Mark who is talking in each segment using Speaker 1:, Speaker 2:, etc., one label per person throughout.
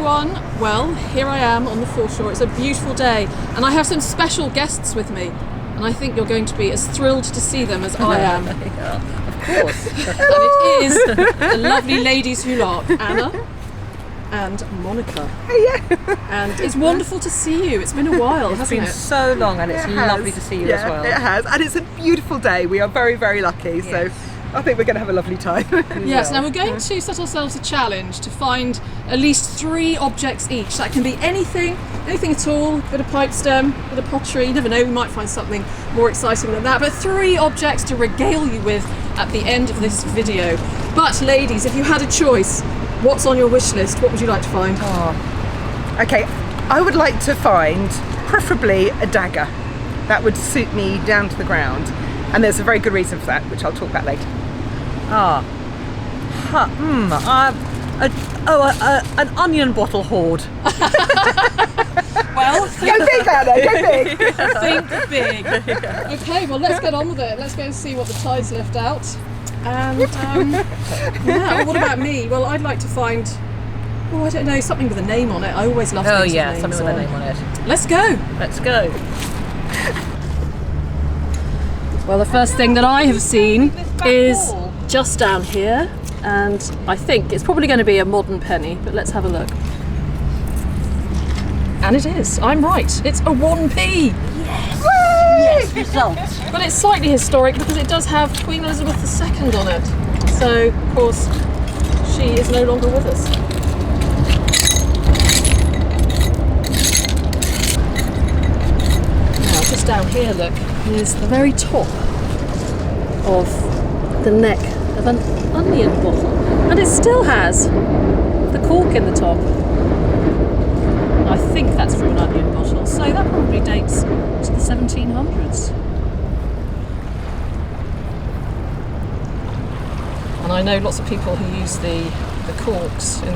Speaker 1: everyone. Well, here I am on the foreshore. It's a beautiful day and I have some special guests with me and I think you're going to be as thrilled to see them as I am.
Speaker 2: Yeah, of course.
Speaker 1: And it is the lovely ladies who lark, Anna and Monika.
Speaker 3: Yeah.
Speaker 1: And it's wonderful to see you. It's been a while, hasn't it?
Speaker 2: It's been so long and it's lovely to see you as well.
Speaker 3: It has, and it's a beautiful day. We are very, very lucky, so I think we're going to have a lovely time.
Speaker 1: Yes, now we're going to set ourselves a challenge to find at least 3 objects each. That can be anything at all, a bit of pipe stem, a bit of pottery, you never know, we might find something more exciting than that, but 3 objects to regale you with at the end of this video. But ladies, if you had a choice, what's on your wish list? What would you like to find?
Speaker 3: Okay, I would like to find preferably a dagger. That would suit me down to the ground, and there's a very good reason for that, which I'll talk about later.
Speaker 2: An onion bottle hoard.
Speaker 1: Well,
Speaker 3: Go big, Anna, go big!
Speaker 1: think big. Okay, well let's get on with it. Let's go and see what the tide's left out. And yeah, what about me? Well, I'd like to find, I don't know, something with a name on it. I always love things with names
Speaker 2: something with a name on it.
Speaker 1: Let's go.
Speaker 2: Let's go.
Speaker 1: Well, the first thing that I have seen is just down here, and I think it's probably going to be a modern penny, but let's have a look. And it is. I'm right. It's a 1p.
Speaker 2: Yes, result.
Speaker 1: But it's slightly historic because it does have Queen Elizabeth II on it. So, of course, she is no longer with us. Now, just down here, look, is the very top of the neck of an onion bottle. And it still has the cork in the top. I think that's from an onion bottle, so that probably dates to the 1700s. And I know lots of people who use the corks in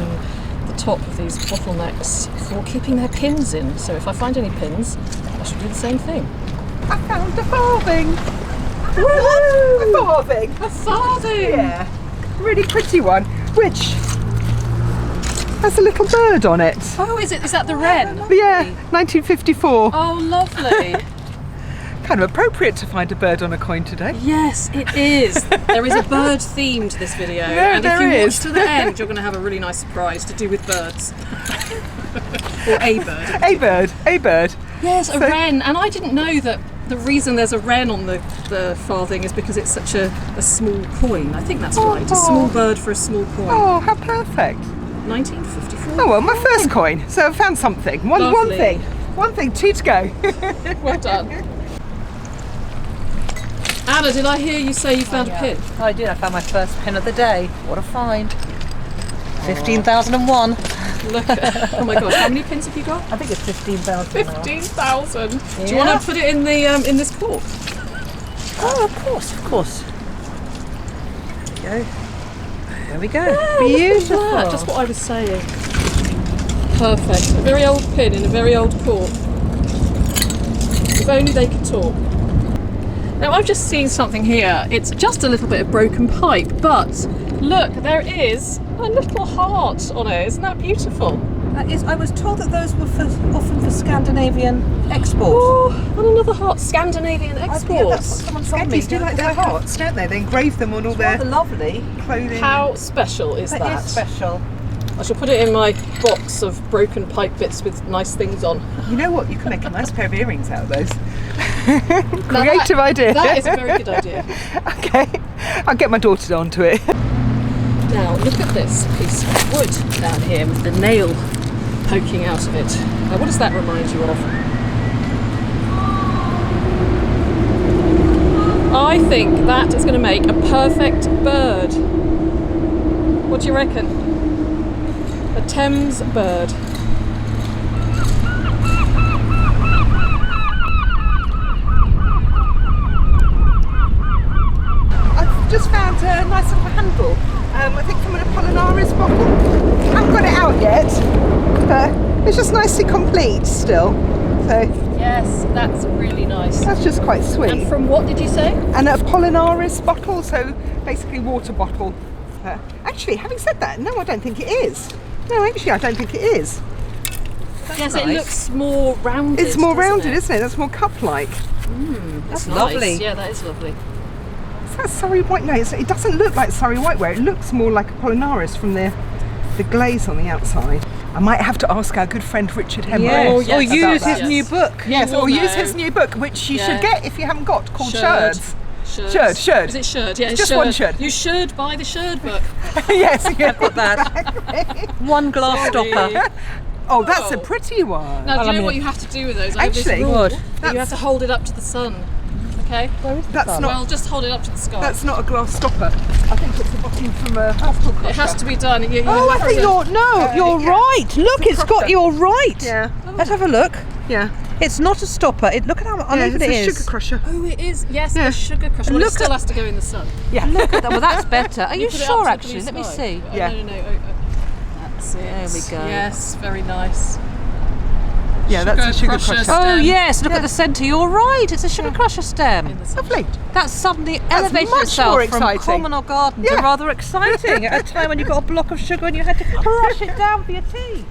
Speaker 1: the top of these bottlenecks for keeping their pins in. So if I find any pins, I should do the same thing.
Speaker 3: I found a farthing! Woo! A farthing!
Speaker 1: A farthing!
Speaker 3: Yeah, really pretty one, which has a little bird on it.
Speaker 1: Oh, is that the wren?
Speaker 3: Yeah, 1954.
Speaker 1: Oh, lovely.
Speaker 3: Kind of appropriate to find a bird on a coin today.
Speaker 1: Yes, it is. There is a bird theme to this video, and if you watch to the end, you're going to have a really nice surprise to do with birds. Or a bird.
Speaker 3: A bird.
Speaker 1: Yes, a wren. And I didn't know that the reason there's a wren on the farthing is because it's such a small coin. I think that's right. A small bird for a small coin.
Speaker 3: Oh, how perfect.
Speaker 1: 1954.
Speaker 3: Oh well, my first coin. So I found something. One thing, 2 to go.
Speaker 1: Well done. Anna, did I hear you say you found a pin?
Speaker 2: I did. I found my first pin of the day. What a find. 15,001.
Speaker 1: Look, oh my gosh, how many pins have you got?
Speaker 2: I think it's 15,000.
Speaker 1: 15,000.
Speaker 2: Yeah.
Speaker 1: Do you want to put it in the in this cork?
Speaker 2: Oh, of course. There we go.
Speaker 1: Yeah,
Speaker 2: Beautiful.
Speaker 1: look at that. Just what I was saying. Perfect. A very old pin in a very old cork. If only they could talk. Now I've just seen something here. It's just a little bit of broken pipe, but look, there is a little heart on it. Isn't that beautiful?
Speaker 2: That is, I was told that those were often for Scandinavian export.
Speaker 1: Oh, and another heart. Scandinavian exports.
Speaker 2: Yeah, that's what someone told me.
Speaker 3: Scandis do like their hearts, don't they? They engrave them on all their
Speaker 2: lovely
Speaker 3: clothing.
Speaker 1: How special is that?
Speaker 2: That is special.
Speaker 1: I shall put it in my box of broken pipe bits with nice things on.
Speaker 3: You know what? You can make a nice pair of earrings out of those.
Speaker 1: Now
Speaker 3: Creative idea.
Speaker 1: That is a very good idea.
Speaker 3: Okay, I'll get my daughter onto it.
Speaker 1: Now look at this piece of wood down here with the nail poking out of it. Now what does that remind you of? I think that is going to make a perfect bird. What do you reckon? A Thames bird.
Speaker 3: I've just found a nice little handle. I think from an Apollinaris bottle. I haven't got it out yet, but it's just nicely complete still. So
Speaker 1: Yes, that's really nice.
Speaker 3: that's just quite sweet.
Speaker 1: And from what did you say?
Speaker 3: An Apollinaris bottle, so basically water bottle. Actually, having said that, no, I don't think it is. No, actually, I don't think it is.
Speaker 1: Yes,
Speaker 2: nice.
Speaker 1: it looks more rounded.
Speaker 3: It's more
Speaker 1: doesn't
Speaker 3: rounded,
Speaker 1: it?
Speaker 3: isn't it? That's more cup-like.
Speaker 1: That's
Speaker 2: lovely.
Speaker 1: Nice. Yeah, that is lovely.
Speaker 3: Is that Surrey white? No, it doesn't look like Surrey whiteware. It looks more like Apollinaris from the glaze on the outside. I might have to ask our good friend Richard Hemmer.
Speaker 2: Yes.
Speaker 1: Oh, yes.
Speaker 2: Or use
Speaker 3: about
Speaker 2: his
Speaker 3: that.
Speaker 2: new book.
Speaker 3: Yes,
Speaker 1: will
Speaker 3: or use
Speaker 1: know.
Speaker 3: his new book, which you
Speaker 1: Yeah.
Speaker 3: should get if you haven't got, called
Speaker 1: Sherd.
Speaker 3: Sherds.
Speaker 1: Sherd.
Speaker 3: Sherd.
Speaker 1: Is it Sherd? Yeah, it's
Speaker 3: Just
Speaker 1: Sherd.
Speaker 3: one Sherd.
Speaker 1: You should buy the Sherd book.
Speaker 3: Yes, yeah.
Speaker 2: Got that. One glass
Speaker 1: Sorry.
Speaker 2: stopper.
Speaker 3: Oh, that's a
Speaker 1: Oh.
Speaker 3: pretty one.
Speaker 1: Now, do you
Speaker 2: I
Speaker 1: know
Speaker 2: mean-
Speaker 1: what you have to do with those? I have
Speaker 3: Actually,
Speaker 1: this rule
Speaker 2: What?
Speaker 1: that you have to hold it up to the sun. Okay?
Speaker 3: That's not.
Speaker 1: Well, just hold it up to the sky.
Speaker 3: That's not a glass stopper. I think it's a bottle from a hospital crusher.
Speaker 1: It has to be done. You
Speaker 2: Oh, I
Speaker 1: have
Speaker 2: think
Speaker 1: to-
Speaker 2: you're you're
Speaker 3: yeah.
Speaker 2: right. Look, it's got
Speaker 3: crusher.
Speaker 2: you're right.
Speaker 3: Yeah,
Speaker 2: Let's have a look.
Speaker 3: yeah.
Speaker 2: It's not a stopper. Look at how
Speaker 3: Yeah,
Speaker 2: uneven
Speaker 3: it's
Speaker 2: it
Speaker 3: a
Speaker 2: is.
Speaker 3: sugar crusher.
Speaker 1: Oh, it is. Yes,
Speaker 3: Yeah.
Speaker 1: a sugar crusher. Well, it
Speaker 2: Look
Speaker 1: still
Speaker 2: at-
Speaker 1: has to go in the sun.
Speaker 3: Yeah.
Speaker 2: Look at that. Well, that's better. Are you
Speaker 1: put it up
Speaker 2: sure?
Speaker 1: to the
Speaker 2: Actually,
Speaker 1: blue
Speaker 2: let me
Speaker 1: sky.
Speaker 2: see.
Speaker 1: Oh,
Speaker 3: Yeah.
Speaker 1: No. That's it.
Speaker 2: There we go.
Speaker 1: Yes, very nice.
Speaker 3: Yeah, that's a sugar
Speaker 1: crusher
Speaker 3: crusher.
Speaker 2: Oh
Speaker 1: stem.
Speaker 2: yes, look
Speaker 3: Yeah.
Speaker 2: at the centre. You're right. It's a sugar crusher stem.
Speaker 1: In the sun.
Speaker 3: Lovely.
Speaker 2: That's suddenly elevated
Speaker 3: much
Speaker 2: itself
Speaker 3: more
Speaker 2: from
Speaker 3: exciting.
Speaker 2: common or garden to
Speaker 3: Yeah.
Speaker 2: rather exciting at a time when you got a block of sugar and you had to crush it down for your tea.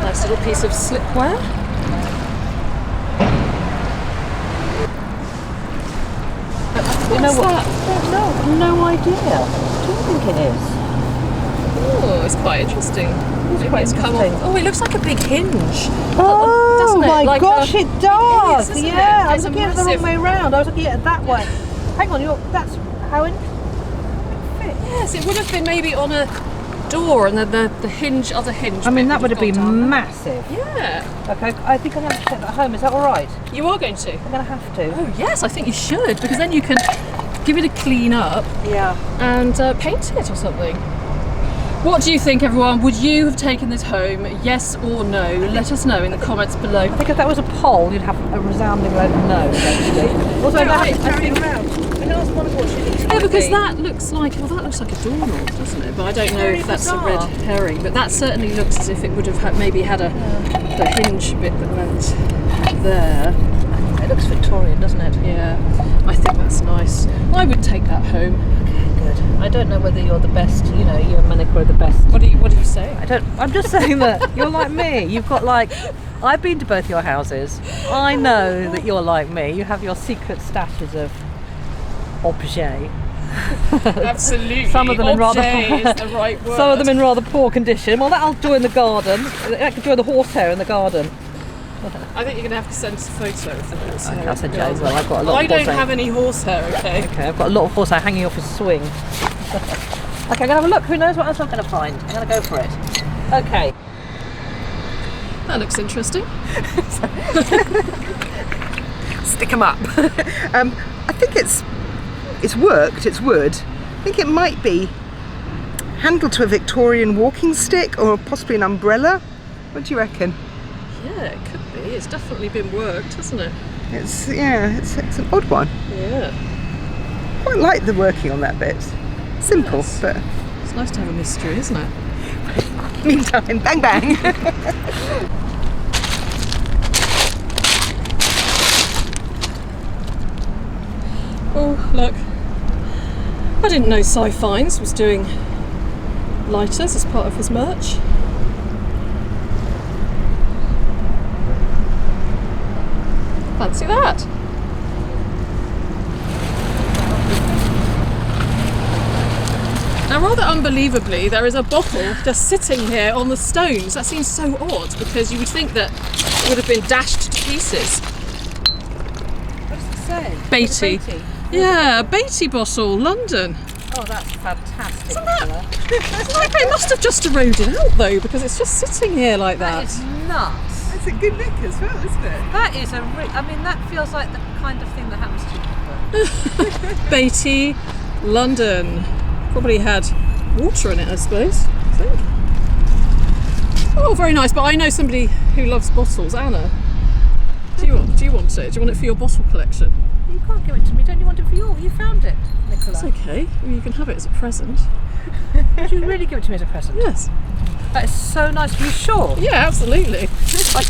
Speaker 1: Nice little piece of slipware.
Speaker 2: You know
Speaker 1: What's
Speaker 2: what?
Speaker 1: that?
Speaker 2: I don't know. No idea. What do you think it is?
Speaker 1: Oh, it's quite interesting. Maybe
Speaker 2: quite
Speaker 1: it's come
Speaker 2: interesting.
Speaker 1: off. Oh, it looks like a big hinge.
Speaker 2: Oh
Speaker 1: doesn't it?
Speaker 2: my
Speaker 1: Like
Speaker 2: gosh,
Speaker 1: a-
Speaker 2: it does.
Speaker 1: It is, isn't
Speaker 2: Yeah,
Speaker 1: it?
Speaker 2: I was
Speaker 1: It's a
Speaker 2: looking at it the
Speaker 1: massive-
Speaker 2: wrong way round. I was looking at it that way. Hang on, that's how in.
Speaker 1: Yes, it would have been maybe on a door and then the hinge, other hinge.
Speaker 2: I mean,
Speaker 1: bit
Speaker 2: that would have
Speaker 1: gone
Speaker 2: been
Speaker 1: down.
Speaker 2: massive.
Speaker 1: Yeah,
Speaker 2: Okay, I think I'm going to check that home. Is that all right?
Speaker 1: you are going to.
Speaker 2: I'm going to have to.
Speaker 1: Oh yes, I think you should, because then you can give it a clean up
Speaker 2: Yeah.
Speaker 1: and paint it or something. What do you think, everyone? Would you have taken this home? Yes or no? Let us know in the comments below.
Speaker 2: I think if that was a poll, you'd have a resounding load of no, actually. Also,
Speaker 1: No, I
Speaker 2: think
Speaker 1: think-
Speaker 2: I know it's wonderful.
Speaker 1: Yeah, because that looks like a doorknob, doesn't it? But I don't know
Speaker 2: Very
Speaker 1: if that's
Speaker 2: bizarre.
Speaker 1: a red herring. But that certainly looks as if it would have maybe had the hinge bit that went there.
Speaker 2: It looks Victorian, doesn't it?
Speaker 1: Yeah, I think that's nice. I would take that home.
Speaker 2: Good. I don't know whether you're the best. You know, you and Monika are the best.
Speaker 1: What do you say?
Speaker 2: I'm just saying that you're like me. You've got I've been to both your houses. I know that you're like me. You have your secret stashes of objets.
Speaker 1: Absolutely.
Speaker 2: Some of them in rather
Speaker 1: Objet is the right word.
Speaker 2: Some of them in rather poor condition. Well, that'll join the garden. That could join the horsehair in the garden.
Speaker 1: I think you're going to have to send us a photo of the horsehair.
Speaker 2: I'll send you over. I've got a lot
Speaker 1: I
Speaker 2: of
Speaker 1: don't
Speaker 2: horsehair.
Speaker 1: have any horsehair, okay?
Speaker 2: Okay, I've got a lot of horsehair hanging off his swing. Okay, I'm going to have a look. Who knows what else I'm going to find? I'm going to go for it. Okay.
Speaker 1: That looks interesting.
Speaker 3: Stick 'em up. I think it's worked. It's wood. I think it might be handled to a Victorian walking stick or possibly an umbrella. What do you reckon?
Speaker 1: Yeah, it could be. It's definitely been worked, hasn't it?
Speaker 3: It's an odd one.
Speaker 1: Yeah.
Speaker 3: Quite like the working on that bit. Simple,
Speaker 1: Yes.
Speaker 3: but
Speaker 1: It's nice to have a mystery, isn't it?
Speaker 3: meantime, bang bang.
Speaker 1: Oh, look. I didn't know Cy Fines was doing lighters as part of his merch. Fancy that. Now, rather unbelievably, there is a bottle just sitting here on the stones. That seems so odd because you would think that it would have been dashed to pieces.
Speaker 2: What does it say?
Speaker 1: Beatty. Yeah, a Beatty bottle, London.
Speaker 2: Oh, that's fantastic.
Speaker 1: Isn't that-
Speaker 2: Nicola.
Speaker 1: It's like they must have just eroded out though, because it's just sitting here like
Speaker 2: That
Speaker 1: that.
Speaker 2: is nuts.
Speaker 3: It's a good look as well, isn't it?
Speaker 2: That is I mean, that feels like the kind of thing that happens to people.
Speaker 1: Beatty, London. Probably had water in it, I suppose. I think. Oh, very nice. But I know somebody who loves bottles. Anna, do you want it? Do you want it for your bottle collection?
Speaker 2: You can't give it to me. Don't you want it for you found it, Nicola.
Speaker 1: It's okay. Well, you can have it as a present.
Speaker 2: Would you really give it to me as a present?
Speaker 1: Yes.
Speaker 2: That is so nice. Are you sure?
Speaker 1: Yeah, absolutely.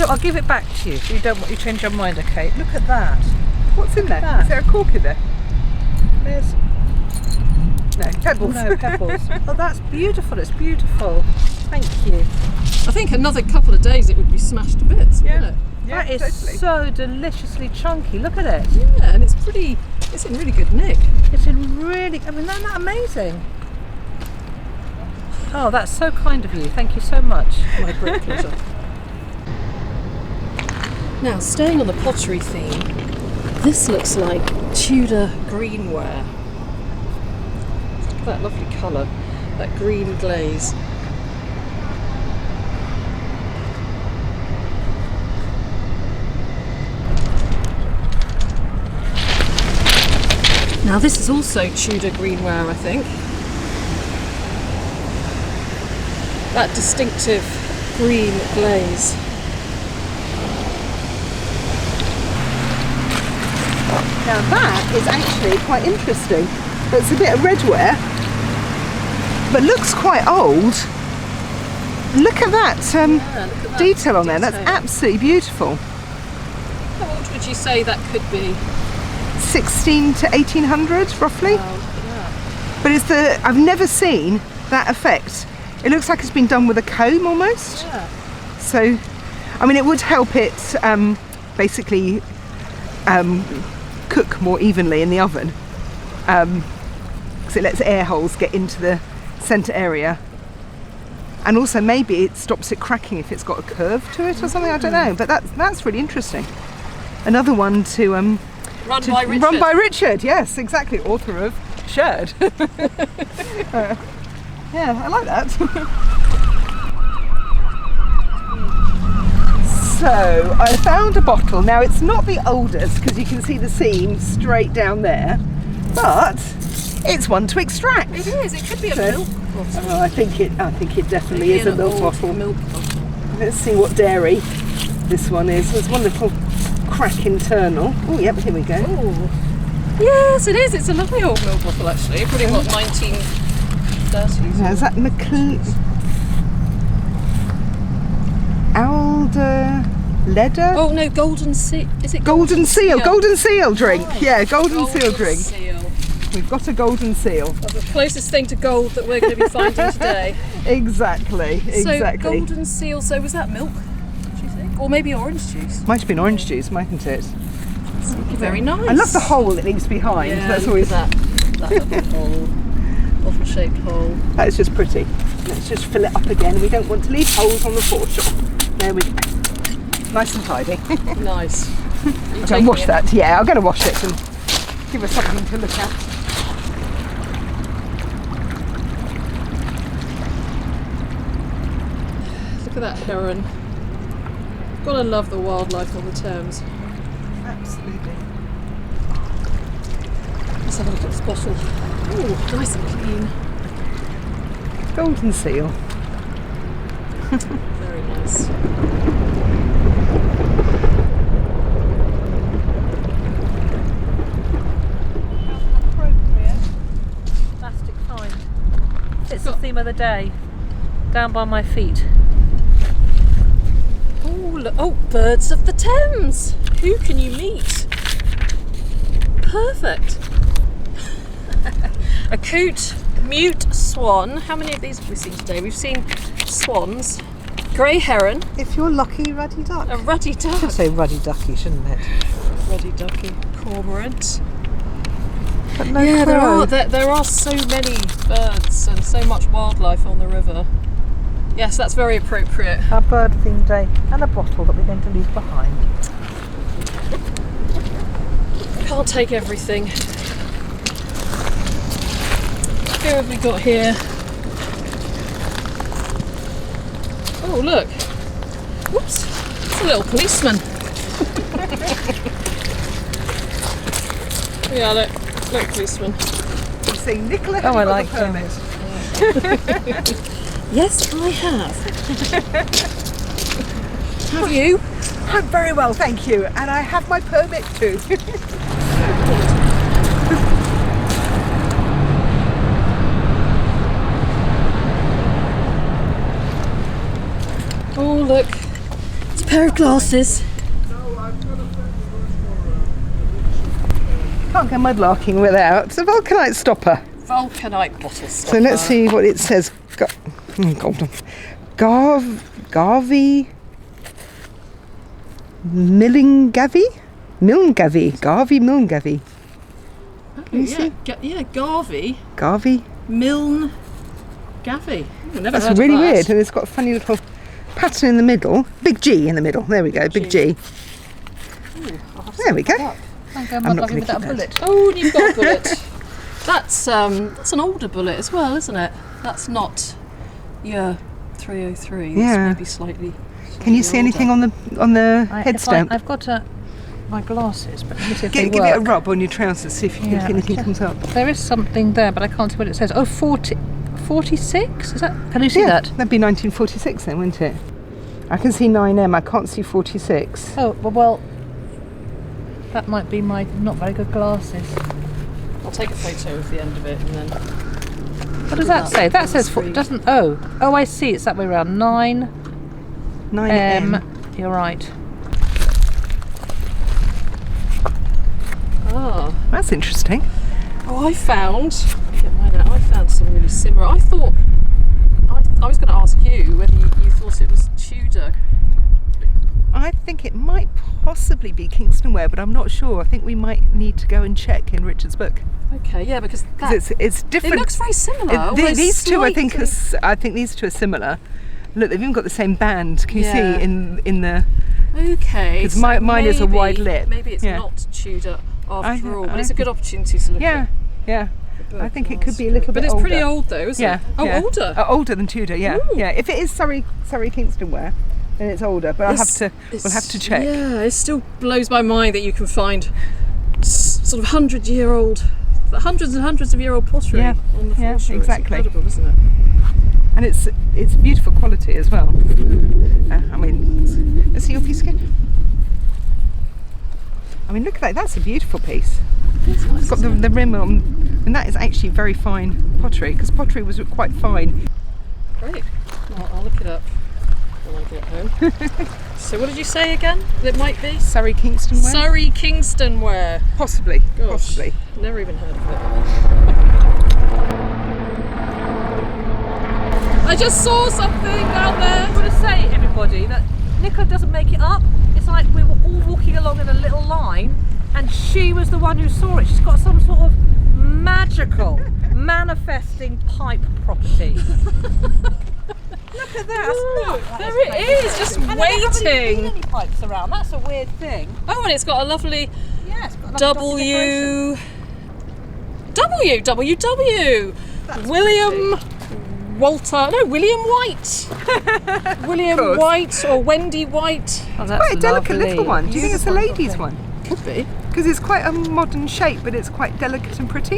Speaker 2: I'll give it back to you. You change your mind, okay? Look at that.
Speaker 3: What's in there?
Speaker 2: that.
Speaker 3: Is there a cork in there?
Speaker 2: There's
Speaker 3: No, pebbles.
Speaker 2: no pebbles. Oh, that's beautiful. It's beautiful. Thank you.
Speaker 1: I think another couple of days it would be smashed to bits, wouldn't it?
Speaker 3: Yeah,
Speaker 2: That is
Speaker 3: totally.
Speaker 2: so deliciously chunky. Look at it.
Speaker 1: Yeah, and it's in really good nick.
Speaker 2: It's in really. I mean, isn't that amazing? Oh, that's so kind of you. Thank you so much.
Speaker 1: My great pleasure. Now, staying on the pottery theme, this looks like Tudor greenware. Look at that lovely colour, that green glaze. Now this is also Tudor greenware, I think. That distinctive green glaze.
Speaker 3: Now that is actually quite interesting. It's a bit of redware, but looks quite old. Look at that,
Speaker 1: Look at that
Speaker 3: detail on there. That's
Speaker 1: detail.
Speaker 3: absolutely beautiful.
Speaker 1: How old would you say that could be?
Speaker 3: 16 to 1800 roughly.
Speaker 1: Wow, look at that.
Speaker 3: But I've never seen that effect. It looks like it's been done with a comb almost.
Speaker 1: Yeah.
Speaker 3: So, I mean, it would help it basically cook more evenly in the oven, because it lets air holes get into the centre area, and also maybe it stops it cracking if it's got a curve to it or something. I don't know, but that's really interesting. Another one to
Speaker 1: Run by Richard.
Speaker 3: Run by Richard, yes, exactly, author of Shared. Yeah, I like that. So I found a bottle. Now it's not the oldest because you can see the seam straight down there, but it's one to extract.
Speaker 1: It is. It could be a
Speaker 3: So-
Speaker 1: milk bottle.
Speaker 3: Oh, I think it definitely is a milk
Speaker 1: old
Speaker 3: bottle.
Speaker 1: Milk bottle.
Speaker 3: Let's see what dairy this one is. There's one little crack internal. Oh, yep, here we go.
Speaker 1: Oh. Yes, it is. It's a lovely old milk bottle actually. Probably what 1930s.
Speaker 3: Now, is that Alder Leather?
Speaker 1: Oh no, golden seal. Is it
Speaker 3: Golden Seal. Golden Seal drink.
Speaker 1: Oh,
Speaker 3: Yeah, golden Seal drink.
Speaker 1: Seal.
Speaker 3: We've got a golden seal.
Speaker 1: That's the closest thing to gold that we're going to be finding today.
Speaker 3: Exactly.
Speaker 1: So golden seal. So was that milk? Do you think, or maybe orange juice?
Speaker 3: Might have been orange juice, mightn't it?
Speaker 1: Very nice.
Speaker 3: I love the hole that leaves behind.
Speaker 1: Yeah,
Speaker 3: That's
Speaker 1: look
Speaker 3: always
Speaker 1: at that little hole, bottle-shaped hole.
Speaker 3: That's just pretty. Let's just fill it up again. We don't want to leave holes on the foreshore. There we go. Nice and tidy.
Speaker 1: Nice.
Speaker 3: I'm going to wash that. Yeah, I'm going to wash it and give us something to look at.
Speaker 1: Look at that heron. Gotta love the wildlife on the Thames.
Speaker 3: Absolutely.
Speaker 1: Let's have a look at this bottle. Oh, nice and clean.
Speaker 3: Golden seal.
Speaker 1: Very nice.
Speaker 2: Appropriate plastic find. It's the theme of the day. Down by my feet.
Speaker 1: Oh, look. Oh, birds of the Thames. Who can you meet? Perfect. A coot, mute, swan. How many of these have we seen today? We've seen swans, grey heron,
Speaker 3: If you're lucky, ruddy duck.
Speaker 1: a ruddy duck,
Speaker 3: Should say ruddy ducky, shouldn't it?
Speaker 1: ruddy ducky, cormorant.
Speaker 3: But no
Speaker 1: Yeah,
Speaker 3: crow.
Speaker 1: there are so many birds and so much wildlife on the river. Yes, that's very appropriate.
Speaker 2: Our bird theme day and a bottle that we're going to leave behind.
Speaker 1: Can't take everything. Who have we got here? Oh, look. Whoops. It's a little policeman. Yeah, look, policeman.
Speaker 3: You say, Nicola,
Speaker 2: Oh, I
Speaker 3: have you
Speaker 2: like
Speaker 3: got the permit?
Speaker 1: Yes, I have. Have you?
Speaker 3: I'm very well, thank you. And I have my permit too.
Speaker 1: Oh, look. It's a pair of glasses.
Speaker 3: Can't go mudlarking without a vulcanite stopper.
Speaker 1: Vulcanite bottle stopper.
Speaker 3: So let's see what it says. Garvey Milngavie? Garvey Milngavie. Can you see?
Speaker 1: Yeah, Garvey.
Speaker 3: Garvey?
Speaker 1: Milne Gavi.
Speaker 3: That's really weird, and it's got a funny little pattern in the middle. Big G in the middle. There we go, big G. There we go.
Speaker 2: I'm
Speaker 3: not
Speaker 2: not
Speaker 3: gonna
Speaker 2: without a
Speaker 3: keep that.
Speaker 2: bullet.
Speaker 1: Oh, you've got a bullet. That's an older bullet as well, isn't it? That's not your 303. That's
Speaker 3: Yeah.
Speaker 1: maybe slightly.
Speaker 3: Can you see anything on the head stamp?
Speaker 2: I've got my glasses, but let me see if
Speaker 3: Give
Speaker 2: they
Speaker 3: it
Speaker 2: work.
Speaker 3: a rub on your trousers, see if anything comes up.
Speaker 2: There is something there, but I can't see what it says. Oh, 46? Is that? Can you see that?
Speaker 3: That'd be 1946 then, wouldn't it? I can see 9M, I can't see 46.
Speaker 2: Oh, well, that might be my not very good glasses.
Speaker 1: I'll take a photo of the end of it and then.
Speaker 2: What does that say? That says doesn't. Oh, I see. It's that way around. 9M.
Speaker 3: 9M.
Speaker 2: You're right.
Speaker 1: Ah.
Speaker 3: That's interesting.
Speaker 1: Oh, I found some really similar. I thought I was going to ask you whether you thought it was Tudor.
Speaker 3: I think it might possibly be Kingston ware, but I'm not sure. I think we might need to go and check in Richard's book.
Speaker 1: Okay, yeah, because
Speaker 3: it's different.
Speaker 1: It looks very similar.
Speaker 3: These two, I think these two are similar. Look, they've even got the same band. Can you see in the?
Speaker 1: Okay.
Speaker 3: Because mine is a wide lip.
Speaker 1: Maybe it's not Tudor after all, but it's a good opportunity to look at.
Speaker 3: Yeah. I think it could be a little bit
Speaker 1: But it's
Speaker 3: older.
Speaker 1: pretty old though, isn't it? Oh,
Speaker 3: yeah.
Speaker 1: older.
Speaker 3: Older than Tudor, yeah.
Speaker 1: Ooh.
Speaker 3: Yeah. If it is Surrey Kingston ware, then it's older. But we'll have to check.
Speaker 1: Yeah, it still blows my mind that you can find sort of hundreds and hundreds of year old pottery on the foreshore.
Speaker 3: Exactly.
Speaker 1: It's incredible, isn't it?
Speaker 3: And it's beautiful quality as well. I mean, let's see your piece again. I mean, look at that. That's a beautiful piece.
Speaker 1: It's nice,
Speaker 3: It's got the rim on, and that is actually very fine pottery, because pottery was quite fine.
Speaker 1: Great. I'll look it up when I get home. So what did you say again? It might be
Speaker 3: Surrey Kingston ware?
Speaker 1: Surrey Kingston ware.
Speaker 3: Possibly.
Speaker 1: Gosh,
Speaker 3: Possibly.
Speaker 1: never even heard of it. I just saw something down there.
Speaker 2: I want to say, everybody, that Nicola doesn't make it up. It's like we were all walking along in a little line, and she was the one who saw it. She's got some sort of magical manifesting pipe property. Look at that.
Speaker 1: Ooh, there it is, just
Speaker 2: and I haven't seen
Speaker 1: waiting.
Speaker 2: any pipes around. That's a weird thing.
Speaker 1: Oh, and it's got a lovely
Speaker 2: It's got a lovely
Speaker 1: WWW. William White. William White or Wendy White.
Speaker 2: Oh, that's
Speaker 3: Quite a delicate
Speaker 2: lovely.
Speaker 3: little one. Do you think it's a lady's one?
Speaker 1: Could be.
Speaker 3: Because it's quite a modern shape, but it's quite delicate and pretty.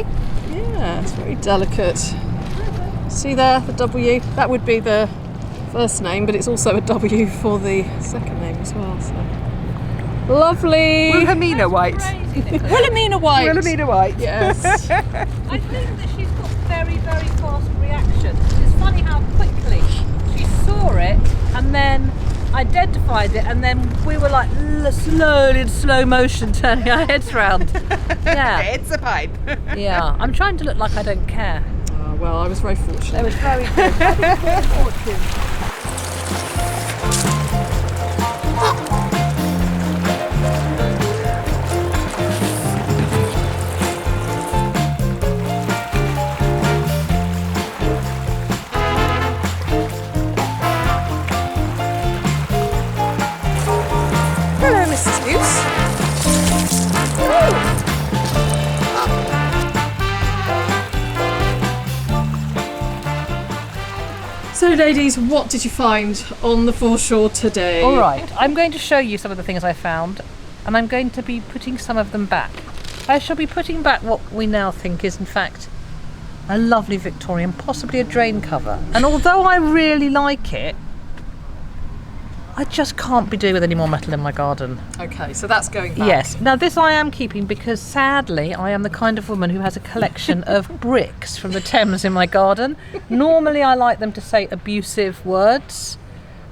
Speaker 1: Yeah, it's very delicate. See there, the W? That would be the first name, but it's also a W for the second name as well. So. Lovely.
Speaker 3: Wilhelmina White.
Speaker 1: Wilhelmina White.
Speaker 3: Wilhelmina White.
Speaker 1: Yes.
Speaker 2: I think that she's got very, very fast reactions. It's funny how quickly she saw it and then identified it, and then we were like slowly in slow motion turning our heads round. Yeah.
Speaker 3: It's a pipe.
Speaker 2: Yeah. I'm trying to look like I don't care.
Speaker 1: Oh, well, I was very fortunate.
Speaker 2: It was very good.
Speaker 1: Hello, Mrs. Goose. Ooh. So, ladies, what did you find on the foreshore today?
Speaker 2: All right, I'm going to show you some of the things I found, and I'm going to be putting some of them back. I shall be putting back what we now think is, in fact, a lovely Victorian, possibly a drain cover. And although I really like it, I just can't be doing with any more metal in my garden.
Speaker 1: Okay, so that's going back.
Speaker 2: Yes. Now this I am keeping because sadly I am the kind of woman who has a collection of bricks from the Thames in my garden. Normally I like them to say abusive words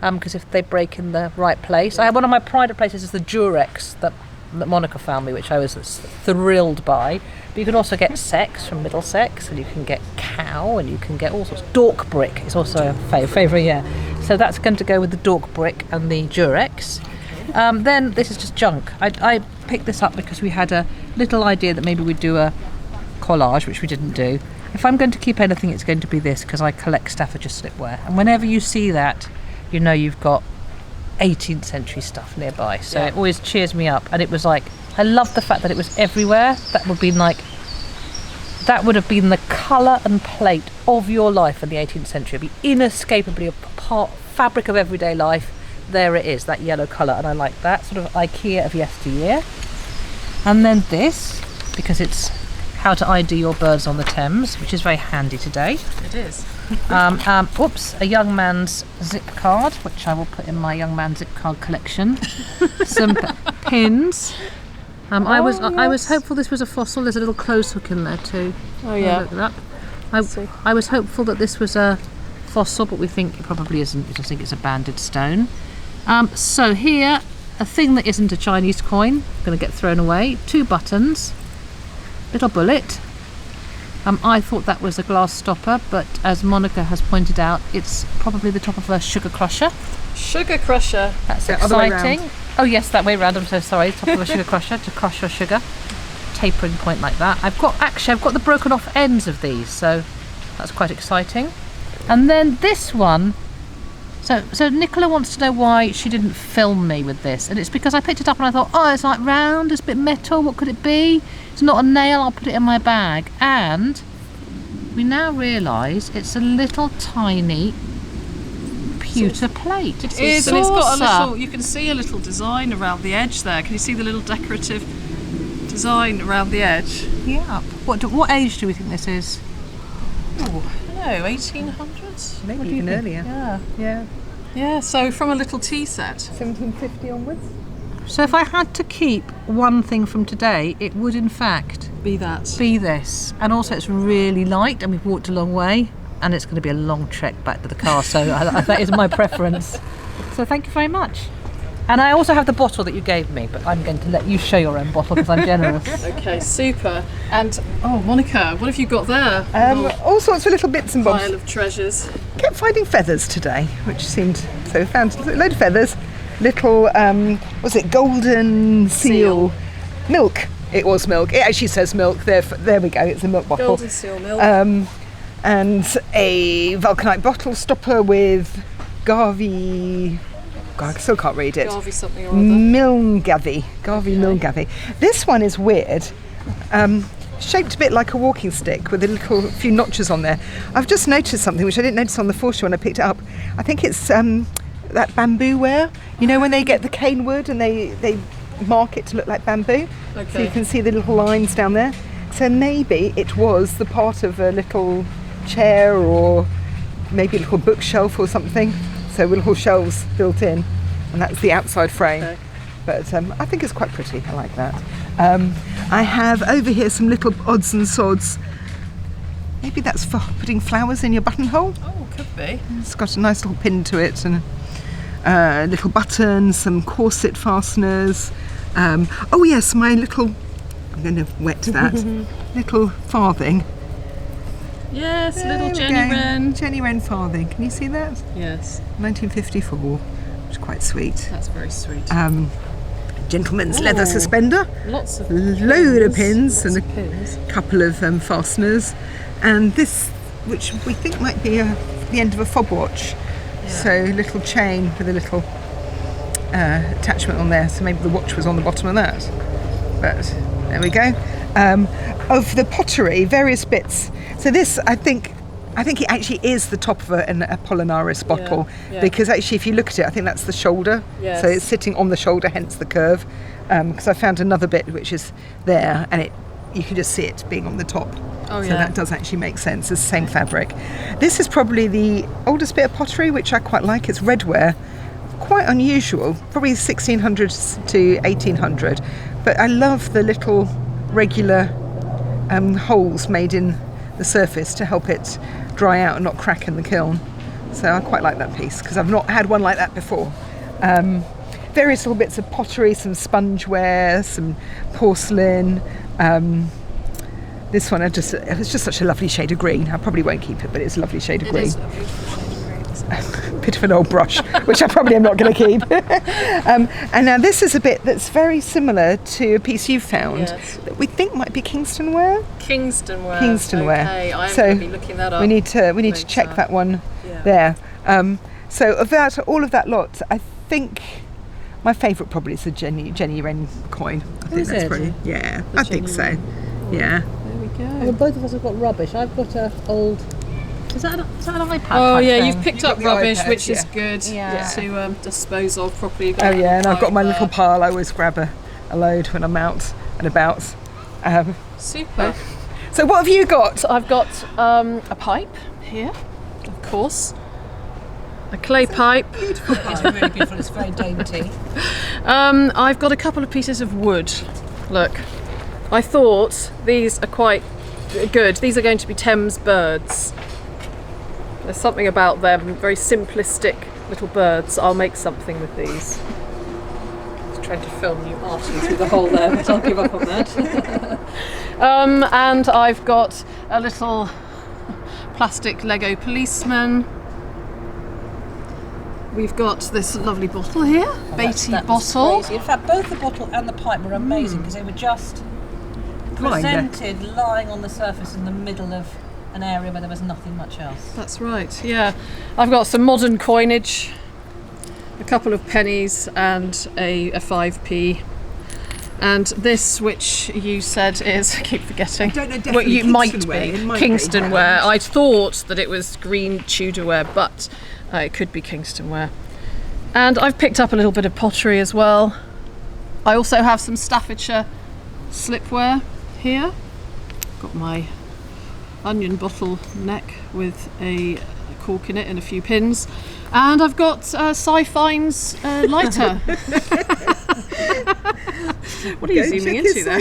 Speaker 2: because if they break in the right place. I have one of my private places is the Durex that that Monika found me, which I was thrilled by. But you can also get sex from Middlesex, and you can get cow, and you can get all sorts. Dork brick is also a favourite, yeah. So that's going to go with the dork brick and the Durex. Then this is just junk. I picked this up because we had a little idea that maybe we'd do a collage, which we didn't do. If I'm going to keep anything, it's going to be this, because I collect Staffordshire slipware. And whenever you see that, you know you've got 18th century stuff nearby. So it always cheers me up. And it was like, I love the fact that it was everywhere. That would have been the colour and plate of your life in the 18th century. It'd be inescapably a fabric of everyday life. There it is, that yellow colour, and I like that sort of IKEA of yesteryear. And then this, because it's how to ID your birds on the Thames, which is very handy today.
Speaker 1: It is.
Speaker 2: A young man's zip card, which I will put in my young man's zip card collection. Some pins. I was hopeful this was a fossil. There's a little clothes hook in there too.
Speaker 1: Oh yeah.
Speaker 2: Look that up. I was hopeful that this was a fossil, but we think it probably isn't. We just think it's a banded stone. So here, a thing that isn't a Chinese coin, going to get thrown away. 2 buttons, little bullet. I thought that was a glass stopper, but as Monika has pointed out, it's probably the top of a sugar crusher.
Speaker 1: Sugar crusher.
Speaker 2: That's
Speaker 3: Yeah, other way
Speaker 2: exciting.
Speaker 3: round.
Speaker 2: Oh yes, that way round. I'm so sorry. Top of a sugar crusher to crush your sugar. Tapering point like that. I've got the broken off ends of these, so that's quite exciting. And then this one. So Nicola wants to know why she didn't film me with this, and it's because I picked it up and I thought, oh, it's like round, it's a bit metal, what could it be? It's not a nail, I'll put it in my bag. And we now realise it's a little tiny pewter plate.
Speaker 1: It is, and it's got a little, you can see a little design around the edge there. Can you see the little decorative design around the edge?
Speaker 2: Yeah. What age do we think this is?
Speaker 1: Oh, I don't know, 1800s?
Speaker 3: Maybe
Speaker 2: What do you
Speaker 3: even
Speaker 2: think?
Speaker 3: earlier. Yeah.
Speaker 1: Yeah, so from a little tea set.
Speaker 3: 1750 onwards.
Speaker 2: So if I had to keep one thing from today, it would in fact
Speaker 1: Be that.
Speaker 2: be this. And also it's really light, and we've walked a long way, and it's going to be a long trek back to the car, so that is my preference. So thank you very much. And I also have the bottle that you gave me, but I'm going to let you show your own bottle because I'm generous.
Speaker 1: Okay, super. And, oh, Monika, what have you got there?
Speaker 3: All sorts of little bits and bobs.
Speaker 1: Pile of treasures.
Speaker 3: Kept finding feathers today, which seemed so. Found a load of feathers. Little, was it golden seal? Milk. It was milk. It actually says milk. There we go. It's a milk bottle.
Speaker 1: Golden seal milk.
Speaker 3: And a vulcanite bottle stopper with Garvey. God, I still can't read it.
Speaker 1: Garvey something or other.
Speaker 3: Milngavie. Garvey Milngavie. This one is weird. Shaped a bit like a walking stick with a few notches on there. I've just noticed something which I didn't notice on the foreshore when I picked it up. I think it's that bamboo ware. You know when they get the cane wood and they mark it to look like bamboo?
Speaker 1: Okay.
Speaker 3: So you can see the little lines down there. So maybe it was the part of a little chair or maybe a little bookshelf or something. So with little shelves built in, and that's the outside frame.
Speaker 1: Okay.
Speaker 3: But I think it's quite pretty. I like that. I have over here some little odds and sods. Maybe that's for putting flowers in your buttonhole.
Speaker 1: Oh, could be.
Speaker 3: It's got a nice little pin to it, and a little button, some corset fasteners. Oh yes, my little, I'm going to wet that, little farthing.
Speaker 1: Yes,
Speaker 3: There
Speaker 1: little
Speaker 3: we
Speaker 1: Jenny
Speaker 3: go.
Speaker 1: Wren.
Speaker 3: Jenny Wren farthing. Can you see that?
Speaker 1: Yes,
Speaker 3: 1954, which is quite sweet.
Speaker 1: that's very sweet.
Speaker 3: Gentleman's
Speaker 1: Ooh.
Speaker 3: leather suspender.
Speaker 1: Lots of
Speaker 3: Load of pins
Speaker 1: lots
Speaker 3: and
Speaker 1: of pins.
Speaker 3: a couple of fasteners. And this, which we think might be the end of a fob watch. So a little chain with a little attachment on there. So maybe the watch was on the bottom of that. But there we go. Of the pottery, various bits. So this, I think it actually is the top of an Apollinaris bottle,
Speaker 1: yeah.
Speaker 3: because actually if you look at it, I think that's the shoulder.
Speaker 1: Yes.
Speaker 3: So it's sitting on the shoulder, hence the curve. Because I found another bit which is there, and you can just see it being on the top.
Speaker 1: Oh,
Speaker 3: So
Speaker 1: yeah.
Speaker 3: that does actually make sense. It's the same fabric. This is probably the oldest bit of pottery, which I quite like. It's redware. Quite unusual, probably 1600 to 1800. But I love the little regular holes made in the surface to help it dry out and not crack in the kiln. So I quite like that piece because I've not had one like that before. various little bits of pottery, some spongeware, some porcelain. This one, it's just such a lovely shade of green. I probably won't keep it, but it's a lovely shade of green.
Speaker 1: It is a beautiful shade of green, isn't it?
Speaker 3: Bit of an old brush, which I probably am not going to keep. And now this is a bit that's very similar to a piece you've found that we think might be Kingston ware.
Speaker 1: Kingston ware.
Speaker 3: Okay,
Speaker 1: I am going to be looking that up.
Speaker 3: We need to check that one there. So of that, all of that lot, I think my favourite probably is the Jenny Wren coin. I think that's pretty. Yeah, I think so. Yeah.
Speaker 1: There we go.
Speaker 2: Well, both of us have got rubbish. I've got a old. Is that an iPad?
Speaker 1: Oh
Speaker 2: type
Speaker 1: yeah,
Speaker 2: thing?
Speaker 1: you've picked
Speaker 3: You've
Speaker 1: up
Speaker 3: got the
Speaker 1: rubbish,
Speaker 3: iPad,
Speaker 1: which is
Speaker 3: yeah.
Speaker 1: good to dispose of properly.
Speaker 3: Oh yeah, and I've got my little pile. I always grab a load when I'm out and about.
Speaker 1: Super.
Speaker 3: So what have you got?
Speaker 1: So I've got a pipe here, of course. A clay pipe.
Speaker 2: It's really beautiful. It's very dainty.
Speaker 1: I've got a couple of pieces of wood. Look, I thought these are quite good. These are going to be Thames birds. There's something about them, very simplistic little birds. I'll make something with these. I was trying to film you arting through the hole there, but I'll give up on that. And I've got a little plastic Lego policeman. We've got this lovely bottle here, Beatty bottle.
Speaker 2: Crazy. In fact, both the bottle and the pipe were amazing because they were just presented lying on the surface in the middle of an area where there was nothing much else.
Speaker 1: That's right, yeah. I've got some modern coinage, a couple of pennies and a 5p. And this, which you said is, I keep forgetting.
Speaker 3: I don't know,
Speaker 1: Well,
Speaker 3: definitely
Speaker 1: you might
Speaker 3: Kingston ware.
Speaker 1: be
Speaker 3: It might
Speaker 1: Kingston
Speaker 3: be.
Speaker 1: ware. I thought that it was green Tudor ware, but it could be Kingston ware. And I've picked up a little bit of pottery as well. I also have some Staffordshire slipware here. Got my onion bottle neck with a cork in it and a few pins. And I've got Sci-Fine's lighter. What are you zooming into there?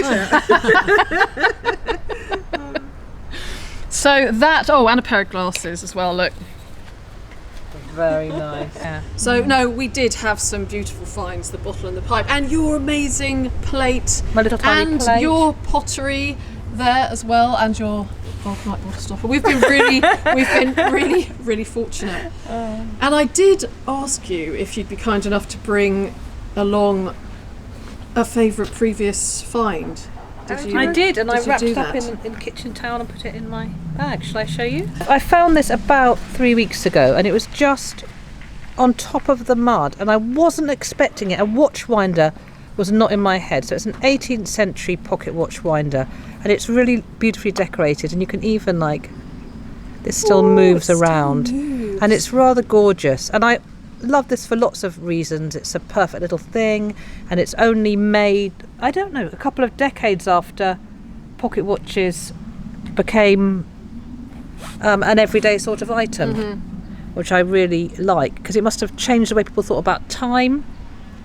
Speaker 1: So that, and a pair of glasses as well, look.
Speaker 2: Very nice. Yeah.
Speaker 1: So no, we did have some beautiful finds, the bottle and the pipe, and your amazing plate.
Speaker 2: My little tiny
Speaker 1: and
Speaker 2: plate.
Speaker 1: your pottery there as well, and your Vulcanite bottle stopper. We've been really fortunate. And I did ask you if you'd be kind enough to bring along a favourite previous find. Did you?
Speaker 2: I did, and I wrapped
Speaker 1: do
Speaker 2: it up
Speaker 1: that?
Speaker 2: in kitchen towel and put it in my bag. Shall I show you? I found this about 3 weeks ago, and it was just on top of the mud, and I wasn't expecting it. A watch winder was not in my head, so it's an 18th century pocket watch winder, and it's really beautifully decorated, and you can even this still moves around, and it's rather gorgeous. And I love this for lots of reasons. It's a perfect little thing, and it's only made, I don't know, a couple of decades after pocket watches became an everyday sort of item, which I really like, because it must have changed the way people thought about time.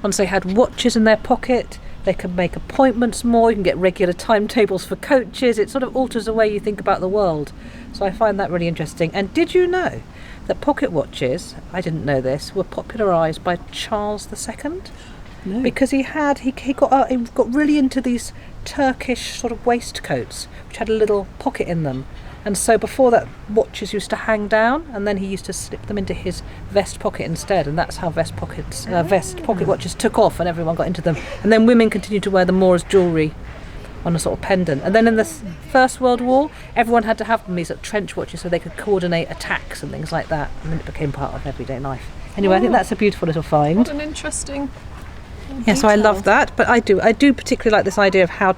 Speaker 2: Once they had watches in their pocket, they could make appointments more, you can get regular timetables for coaches. It sort of alters the way you think about the world. So I find that really interesting. And did you know that pocket watches, I didn't know this, were popularised by Charles II?
Speaker 1: No.
Speaker 2: Because he got really into these Turkish sort of waistcoats which had a little pocket in them, and so before that watches used to hang down, and then he used to slip them into his vest pocket instead, and that's how vest pocket watches took off and everyone got into them, and then women continued to wear them more as jewellery on a sort of pendant. And then in the First World War, everyone had to have them, these trench watches, so they could coordinate attacks and things like that, and then it became part of everyday life. Anyway, I think that's a beautiful little find.
Speaker 1: What an interesting
Speaker 2: Yeah, so I
Speaker 1: detail.
Speaker 2: love that, but I do particularly like this idea of how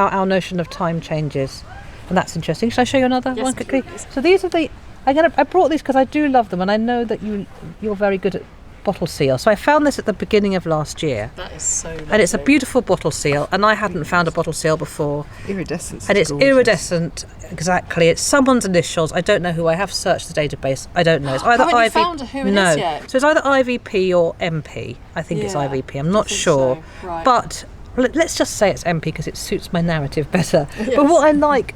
Speaker 2: our notion of time changes, and that's interesting. Shall I show you another
Speaker 1: Yes,
Speaker 2: one quickly?
Speaker 1: please.
Speaker 2: So these are I brought these because I do love them, and I know that you're very good at bottle seal. So I found this at the beginning of last year,
Speaker 1: That is so lovely.
Speaker 2: and it's a beautiful bottle seal, and I hadn't found a bottle seal before.
Speaker 3: Iridescent.
Speaker 2: And it's iridescent, exactly. It's someone's initials. I don't know who. I have searched the database. I don't know. It's either
Speaker 1: Haven't you
Speaker 2: IV.
Speaker 1: found who it is
Speaker 2: no.
Speaker 1: yet?
Speaker 2: So it's either IVP or MP. I think it's
Speaker 1: Yeah,
Speaker 2: IVP. I'm not
Speaker 1: I think
Speaker 2: sure.
Speaker 1: so. Right.
Speaker 2: But let's just say it's MP because it suits my narrative better. But what I like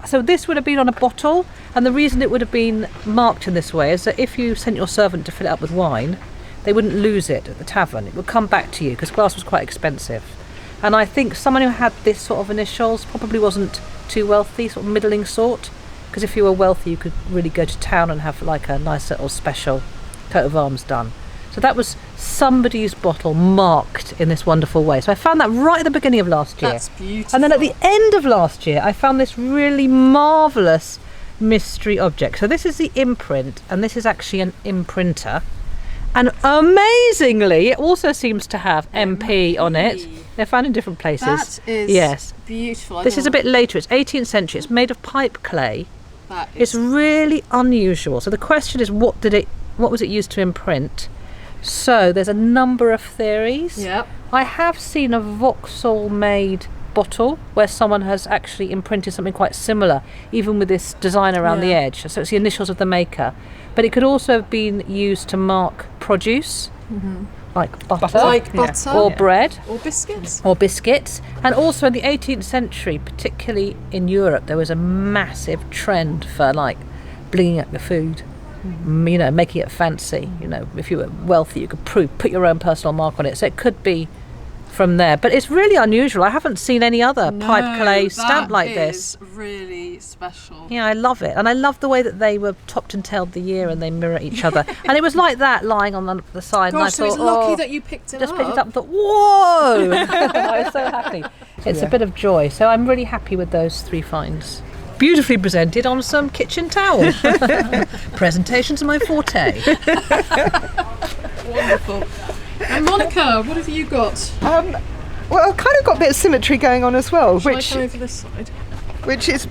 Speaker 2: so this would have been on a bottle, and the reason it would have been marked in this way is that if you sent your servant to fill it up with wine, they wouldn't lose it at the tavern. It would come back to you because glass was quite expensive. And I think someone who had this sort of initials probably wasn't too wealthy, sort of middling sort. Because if you were wealthy, you could really go to town and have like a nice little special coat of arms done. So that was somebody's bottle marked in this wonderful way. So I found that right at the beginning of last year.
Speaker 1: That's beautiful.
Speaker 2: And then at the end of last year, I found this really marvellous mystery object. So this is the imprint, and this is actually an imprinter. And amazingly, it also seems to have MP on it. They're found in different places.
Speaker 1: That is
Speaker 2: yes.
Speaker 1: beautiful.
Speaker 2: This is a bit later. It's 18th century. It's made of pipe clay. It's really unusual. So the question is, what was it used to imprint? So there's a number of theories.
Speaker 1: Yep.
Speaker 2: I have seen a Vauxhall made bottle where someone has actually imprinted something quite similar, even with this design around the edge. So it's the initials of the maker. But it could also have been used to mark produce, like butter, or bread,
Speaker 1: or biscuits.
Speaker 2: And also in the 18th century, particularly in Europe, there was a massive trend for like blinging up your food. You know, making it fancy. You know, if you were wealthy, you could put your own personal mark on it. So it could be from there. But it's really unusual. I haven't seen any other pipe clay stamp like this.
Speaker 1: That is really special.
Speaker 2: Yeah, I love it. And I love the way that they were topped and tailed the year and they mirror each other. And it was like that lying on the side.
Speaker 1: Gosh,
Speaker 2: and I
Speaker 1: so it's
Speaker 2: thought,
Speaker 1: lucky that you picked it up.
Speaker 2: Just picked it up and thought, whoa! I was so happy. It's a bit of joy. So I'm really happy with those 3 finds. Beautifully presented on some kitchen towel. Presentations are my forte.
Speaker 1: Wonderful. And Monika, what have you got?
Speaker 3: Well, I've kind of got a bit of symmetry going on as well,
Speaker 1: Shall I come over this side?
Speaker 3: which is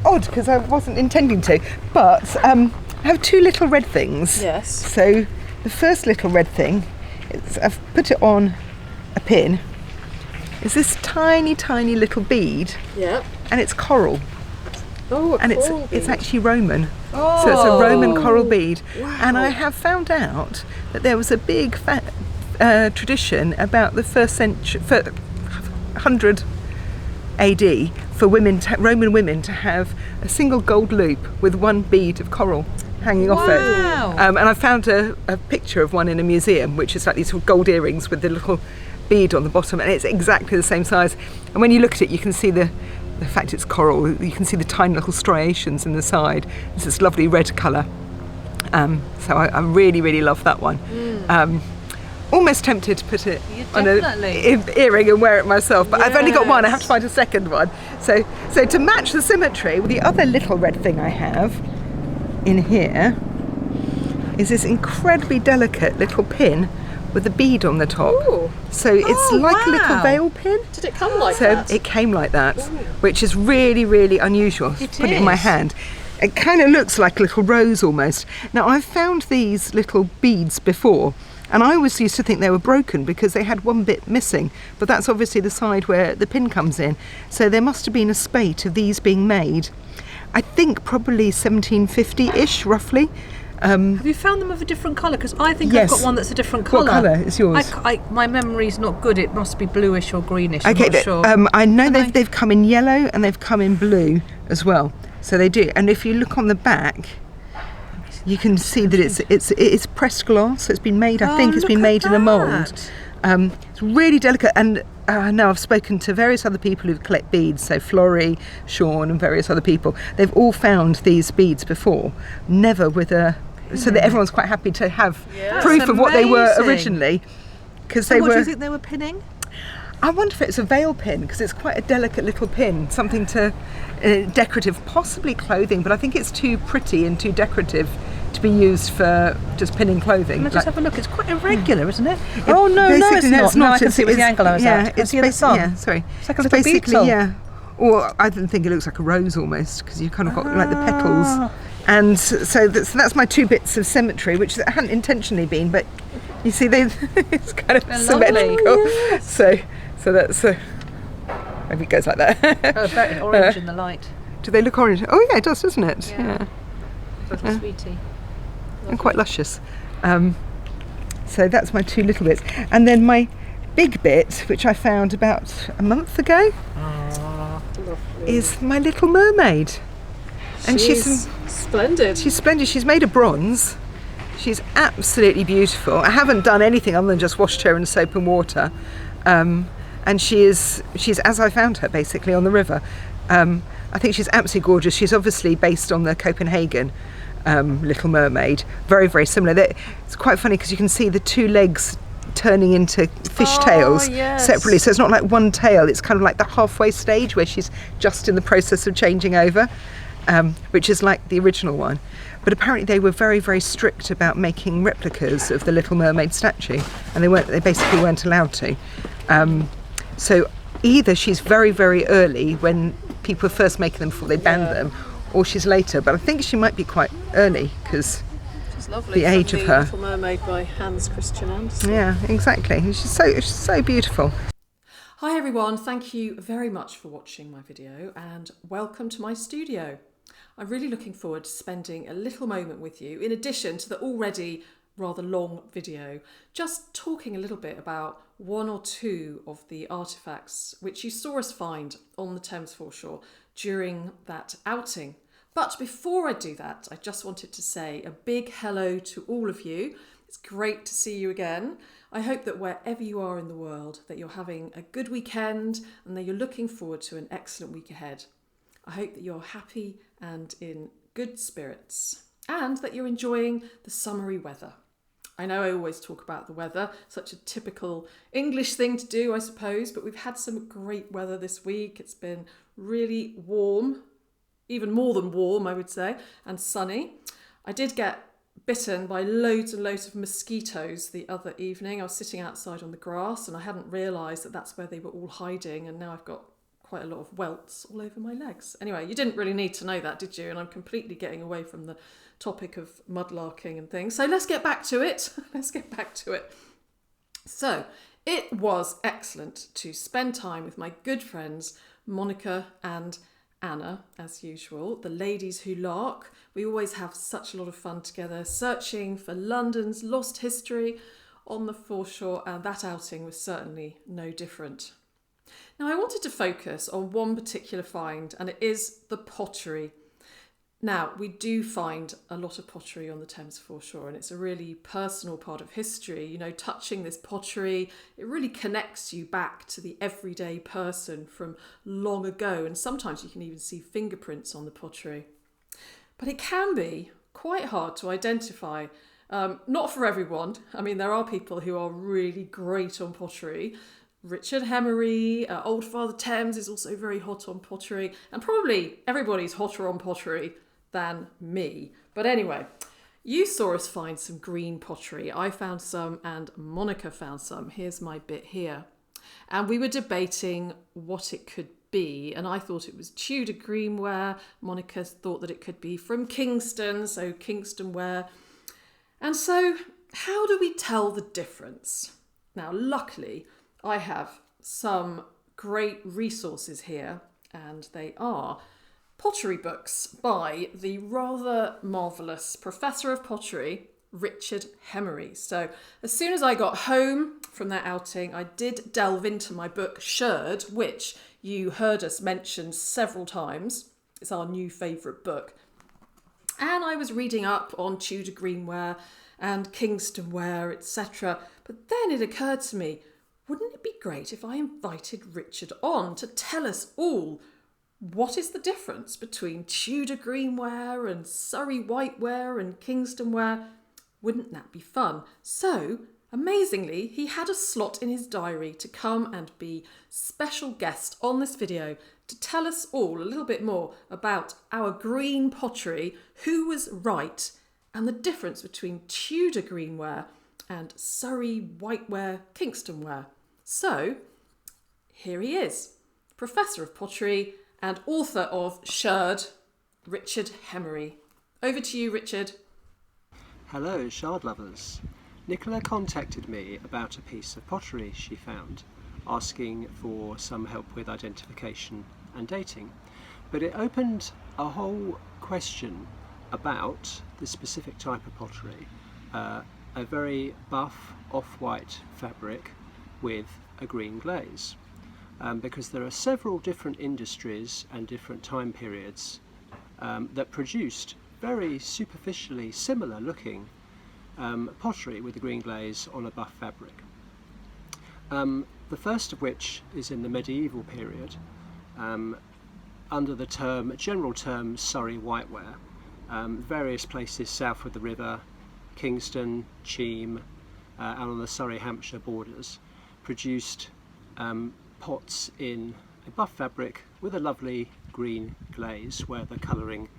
Speaker 3: odd because I wasn't intending to. But I have 2 little red things.
Speaker 1: Yes.
Speaker 3: So the first little red thing, I've put it on a pin, is this tiny, tiny little bead.
Speaker 1: Yep.
Speaker 3: And it's coral.
Speaker 1: Oh,
Speaker 3: and it's actually Roman. So it's a Roman coral bead.
Speaker 1: Wow.
Speaker 3: And I have found out that there was a big tradition about the first century, 100 AD, for Roman women to have a single gold loop with 1 bead of coral hanging off it. And I found a picture of one in a museum, which is like these sort of gold earrings with the little bead on the bottom, and it's exactly the same size. And when you look at it, you can see the fact it's coral. You can see the tiny little striations in the side. It's this lovely red colour. So I really, really love that one. Almost tempted to put it on an earring and wear it myself, but I've only got one. I have to find a second one. So to match the symmetry, the other little red thing I have in here is this incredibly delicate little pin with a bead on the top.
Speaker 1: Ooh.
Speaker 3: So it's like a little veil pin.
Speaker 1: Did it come like that?
Speaker 3: So it came like that, which is really, really unusual. Put it in my hand. It kind of looks like a little rose almost. Now, I've found these little beads before, and I always used to think they were broken because they had 1 bit missing, but that's obviously the side where the pin comes in. So there must have been a spate of these being made. I think probably 1750-ish, roughly.
Speaker 2: Have you found them of a different colour? Because I think
Speaker 3: Yes.
Speaker 2: I've got one that's a different colour.
Speaker 3: What colour is yours?
Speaker 2: My memory's not good. It must be bluish or greenish.
Speaker 3: Okay,
Speaker 2: I'm not sure.
Speaker 3: I know they've come in yellow and they've come in blue as well. So they do. And if you look on the back, you can see that it's pressed glass. So it's been made. I think it's been made in a mould. It's really delicate. And now I've spoken to various other people who collect beads. So Florrie, Sean, and various other people. They've all found these beads before, never with a. So that everyone's quite happy to have proof of what they were originally.
Speaker 2: So what do you think they were pinning?
Speaker 3: I wonder if it's a veil pin, because it's quite a delicate little pin, something to decorative, possibly clothing, but I think it's too pretty and too decorative to be used for just pinning clothing.
Speaker 2: Let's just have a look. It's quite irregular, isn't it? Oh no, it's not. No, I can see it with the angle I was at.
Speaker 3: It's
Speaker 2: the sun.
Speaker 3: Yeah, sorry.
Speaker 2: It's like a little beetle.
Speaker 3: Yeah. Or I think it looks like a rose almost, because you've kind of got like the petals. And so that's my 2 bits of symmetry, which hadn't intentionally been, but you see, it's kind of symmetrical.
Speaker 2: Oh, yes.
Speaker 3: So that's maybe it goes like that.
Speaker 2: Oh, very orange in the light.
Speaker 3: Do they look orange? Oh yeah, it does, doesn't it?
Speaker 2: Yeah. Little sweetie.
Speaker 3: And quite luscious. So that's my 2 little bits, and then my big bit, which I found about a month ago, is my little mermaid. And she's
Speaker 1: splendid.
Speaker 3: She's splendid. She's made of bronze. She's absolutely beautiful. I haven't done anything other than just washed her in soap and water, and she's as I found her, basically, on the river. I think she's absolutely gorgeous. She's obviously based on the Copenhagen Little Mermaid, very, very similar. It's quite funny because you can see the two legs turning into fishtails separately, so it's not like one tail, it's kind of like the halfway stage where she's just in the process of changing over, which is like the original one. But apparently they were very, very strict about making replicas of the Little Mermaid statue, and they basically weren't allowed to. So either she's very, very early when people were first making them before they banned them, or she's later, but I think she might be quite early because
Speaker 1: lovely,
Speaker 3: the age of her.
Speaker 1: Little Mermaid by Hans Christian Andersen.
Speaker 3: Yeah, exactly. She's so beautiful.
Speaker 1: Hi everyone, thank you very much for watching my video and welcome to my studio. I'm really looking forward to spending a little moment with you in addition to the already rather long video, just talking a little bit about one or two of the artefacts which you saw us find on the Thames foreshore during that outing. But before I do that, I just wanted to say a big hello to all of you. It's great to see you again. I hope that wherever you are in the world, that you're having a good weekend and that you're looking forward to an excellent week ahead. I hope that you're happy and in good spirits and that you're enjoying the summery weather. I know I always talk about the weather, such a typical English thing to do, I suppose, but we've had some great weather this week. It's been really warm, even more than warm, I would say, and sunny. I did get bitten by loads and loads of mosquitoes the other evening. I was sitting outside on the grass and I hadn't realised that that's where they were all hiding, and now I've got quite a lot of welts all over my legs. Anyway, you didn't really need to know that, did you? And I'm completely getting away from the topic of mudlarking and things. So let's get back to it. So it was excellent to spend time with my good friends Monika and Anna, as usual, the ladies who lark. We always have such a lot of fun together, searching for London's lost history on the foreshore, and that outing was certainly no different. Now, I wanted to focus on one particular find, and it is the pottery. Now, we do find a lot of pottery on the Thames foreshore, and it's a really personal part of history. You know, touching this pottery, it really connects you back to the everyday person from long ago, and sometimes you can even see fingerprints on the pottery. But it can be quite hard to identify, not for everyone. I mean, there are people who are really great on pottery. Richard Hemery, Old Father Thames is also very hot on pottery, and probably everybody's hotter on pottery than me. But anyway, you saw us find some green pottery. I found some and Monika found some. Here's my bit here. And we were debating what it could be, and I thought it was Tudor greenware. Monika thought that it could be from Kingston, so Kingston ware. And so how do we tell the difference? Now, luckily, I have some great resources here, and they are pottery books by the rather marvellous Professor of Pottery, Richard Hemery. So as soon as I got home from that outing, I did delve into my book Sherd, which you heard us mention several times. It's our new favourite book. And I was reading up on Tudor greenware and Kingston ware, etc. But then it occurred to me, wouldn't it be great if I invited Richard on to tell us all what is the difference between Tudor greenware and Surrey whiteware and Kingston ware? Wouldn't that be fun? So, amazingly, he had a slot in his diary to come and be special guest on this video to tell us all a little bit more about our green pottery, who was right, and the difference between Tudor greenware and Surrey whiteware, Kingston ware. So, here he is, Professor of Pottery and author of Sherd, Richard Hemery. Over to you, Richard.
Speaker 4: Hello, shard lovers. Nicola contacted me about a piece of pottery she found, asking for some help with identification and dating. But it opened a whole question about the specific type of pottery, a very buff off-white fabric with a green glaze. Because there are several different industries and different time periods that produced very superficially similar looking pottery with a green glaze on a buff fabric. The first of which is in the medieval period, under the general term Surrey whiteware. Various places south of the river, Kingston, Cheam, and on the Surrey-Hampshire borders, produced pots in a buff fabric with a lovely green glaze where the colouring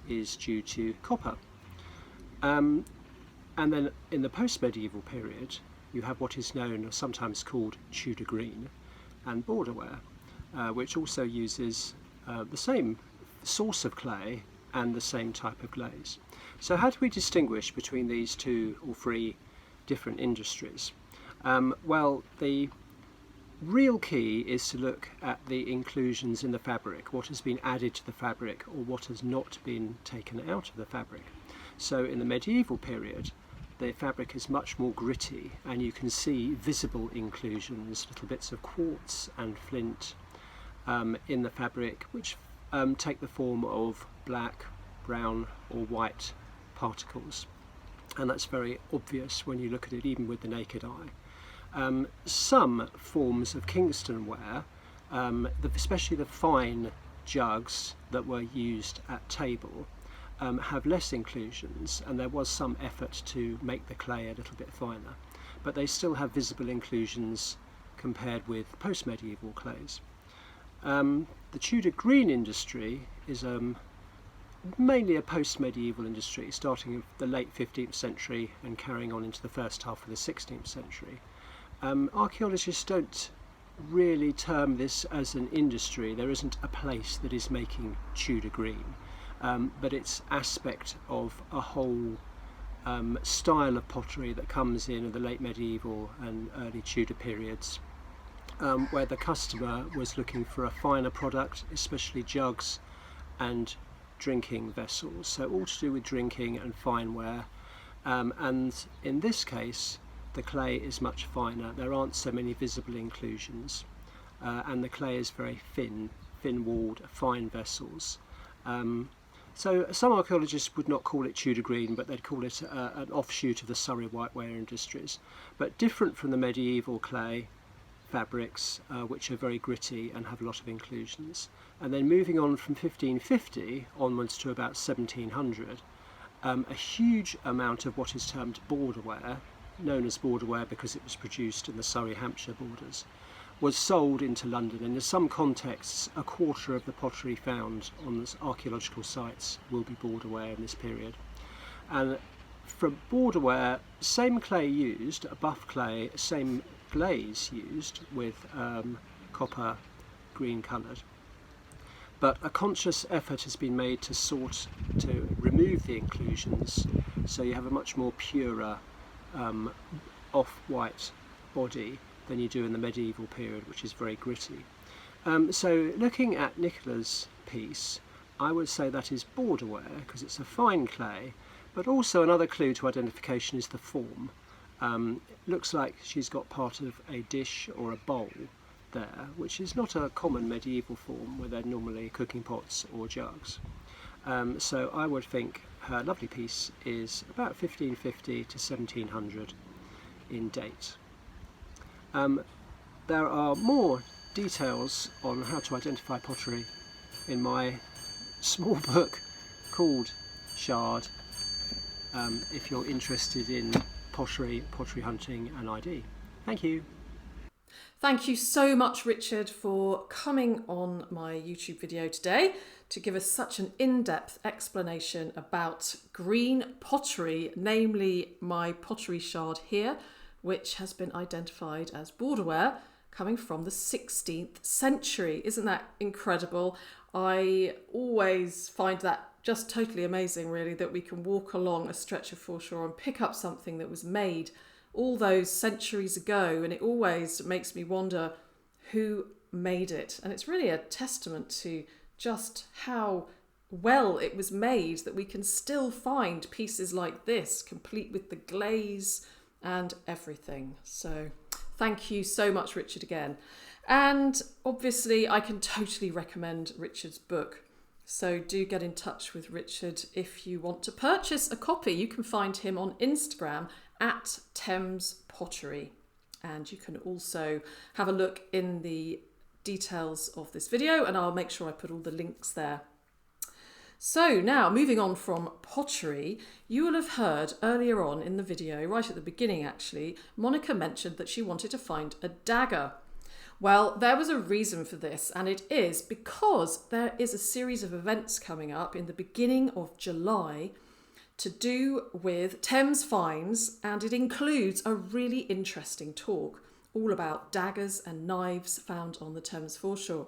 Speaker 4: is due to copper. And then in the post-medieval period, you have what is known or sometimes called Tudor green and borderware, which also uses the same source of clay and the same type of glaze. So how do we distinguish between these two or three different industries? Well, the real key is to look at the inclusions in the fabric, what has been added to the fabric or what has not been taken out of the fabric. So in the medieval period, the fabric is much more gritty and you can see visible inclusions, little bits of quartz and flint in the fabric, which take the form of black, brown or white particles. And that's very obvious when you look at it even with the naked eye. Some forms of Kingston ware, especially the fine jugs that were used at table, have less inclusions, and there was some effort to make the clay a little bit finer, but they still have visible inclusions compared with post-medieval clays. The Tudor green industry is mainly a post-medieval industry, starting in the late 15th century and carrying on into the first half of the 16th century. Archaeologists don't really term this as an industry. There isn't a place that is making Tudor green, but it's aspect of a whole style of pottery that comes in the late medieval and early Tudor periods, where the customer was looking for a finer product, especially jugs and drinking vessels, so all to do with drinking and fine ware. And in this case the clay is much finer, there aren't so many visible inclusions, and the clay is very thin-walled, fine vessels. So some archaeologists would not call it Tudor green, but they'd call it an offshoot of the Surrey whiteware industries, but different from the medieval clay fabrics, which are very gritty and have a lot of inclusions. And then moving on from 1550 onwards to about 1700, a huge amount of what is termed borderware, known as borderware because it was produced in the Surrey-Hampshire borders, was sold into London, and in some contexts a quarter of the pottery found on the archaeological sites will be borderware in this period. And from borderware, same clay used, a buff clay, same glaze used with copper green coloured, but a conscious effort has been made to remove the inclusions, so you have a much more purer off-white body than you do in the medieval period, which is very gritty. So looking at Nicola's piece, I would say that is borderware because it's a fine clay, but also another clue to identification is the form. Looks like she's got part of a dish or a bowl there, which is not a common medieval form where they're normally cooking pots or jugs. So I would think her lovely piece is about 1550 to 1700 in date. There are more details on how to identify pottery in my small book called Shard, if you're interested in pottery hunting and ID. Thank you.
Speaker 1: Thank you so much, Richard, for coming on my YouTube video today to give us such an in-depth explanation about green pottery, namely my pottery shard here, which has been identified as borderware coming from the 16th century. Isn't that incredible? I always find that just totally amazing, really, that we can walk along a stretch of foreshore and pick up something that was made all those centuries ago, and it always makes me wonder who made it. And it's really a testament to just how well it was made that we can still find pieces like this, complete with the glaze and everything. So thank you so much, Richard, again. And obviously I can totally recommend Richard's book. So do get in touch with Richard if you want to purchase a copy. You can find him on Instagram at Thames Pottery. And you can also have a look in the details of this video, and I'll make sure I put all the links there. So now, moving on from pottery, you will have heard earlier on in the video, right at the beginning actually, Monika mentioned that she wanted to find a dagger. Well, there was a reason for this, and it is because there is a series of events coming up in the beginning of July to do with Thames finds, and it includes a really interesting talk all about daggers and knives found on the Thames foreshore.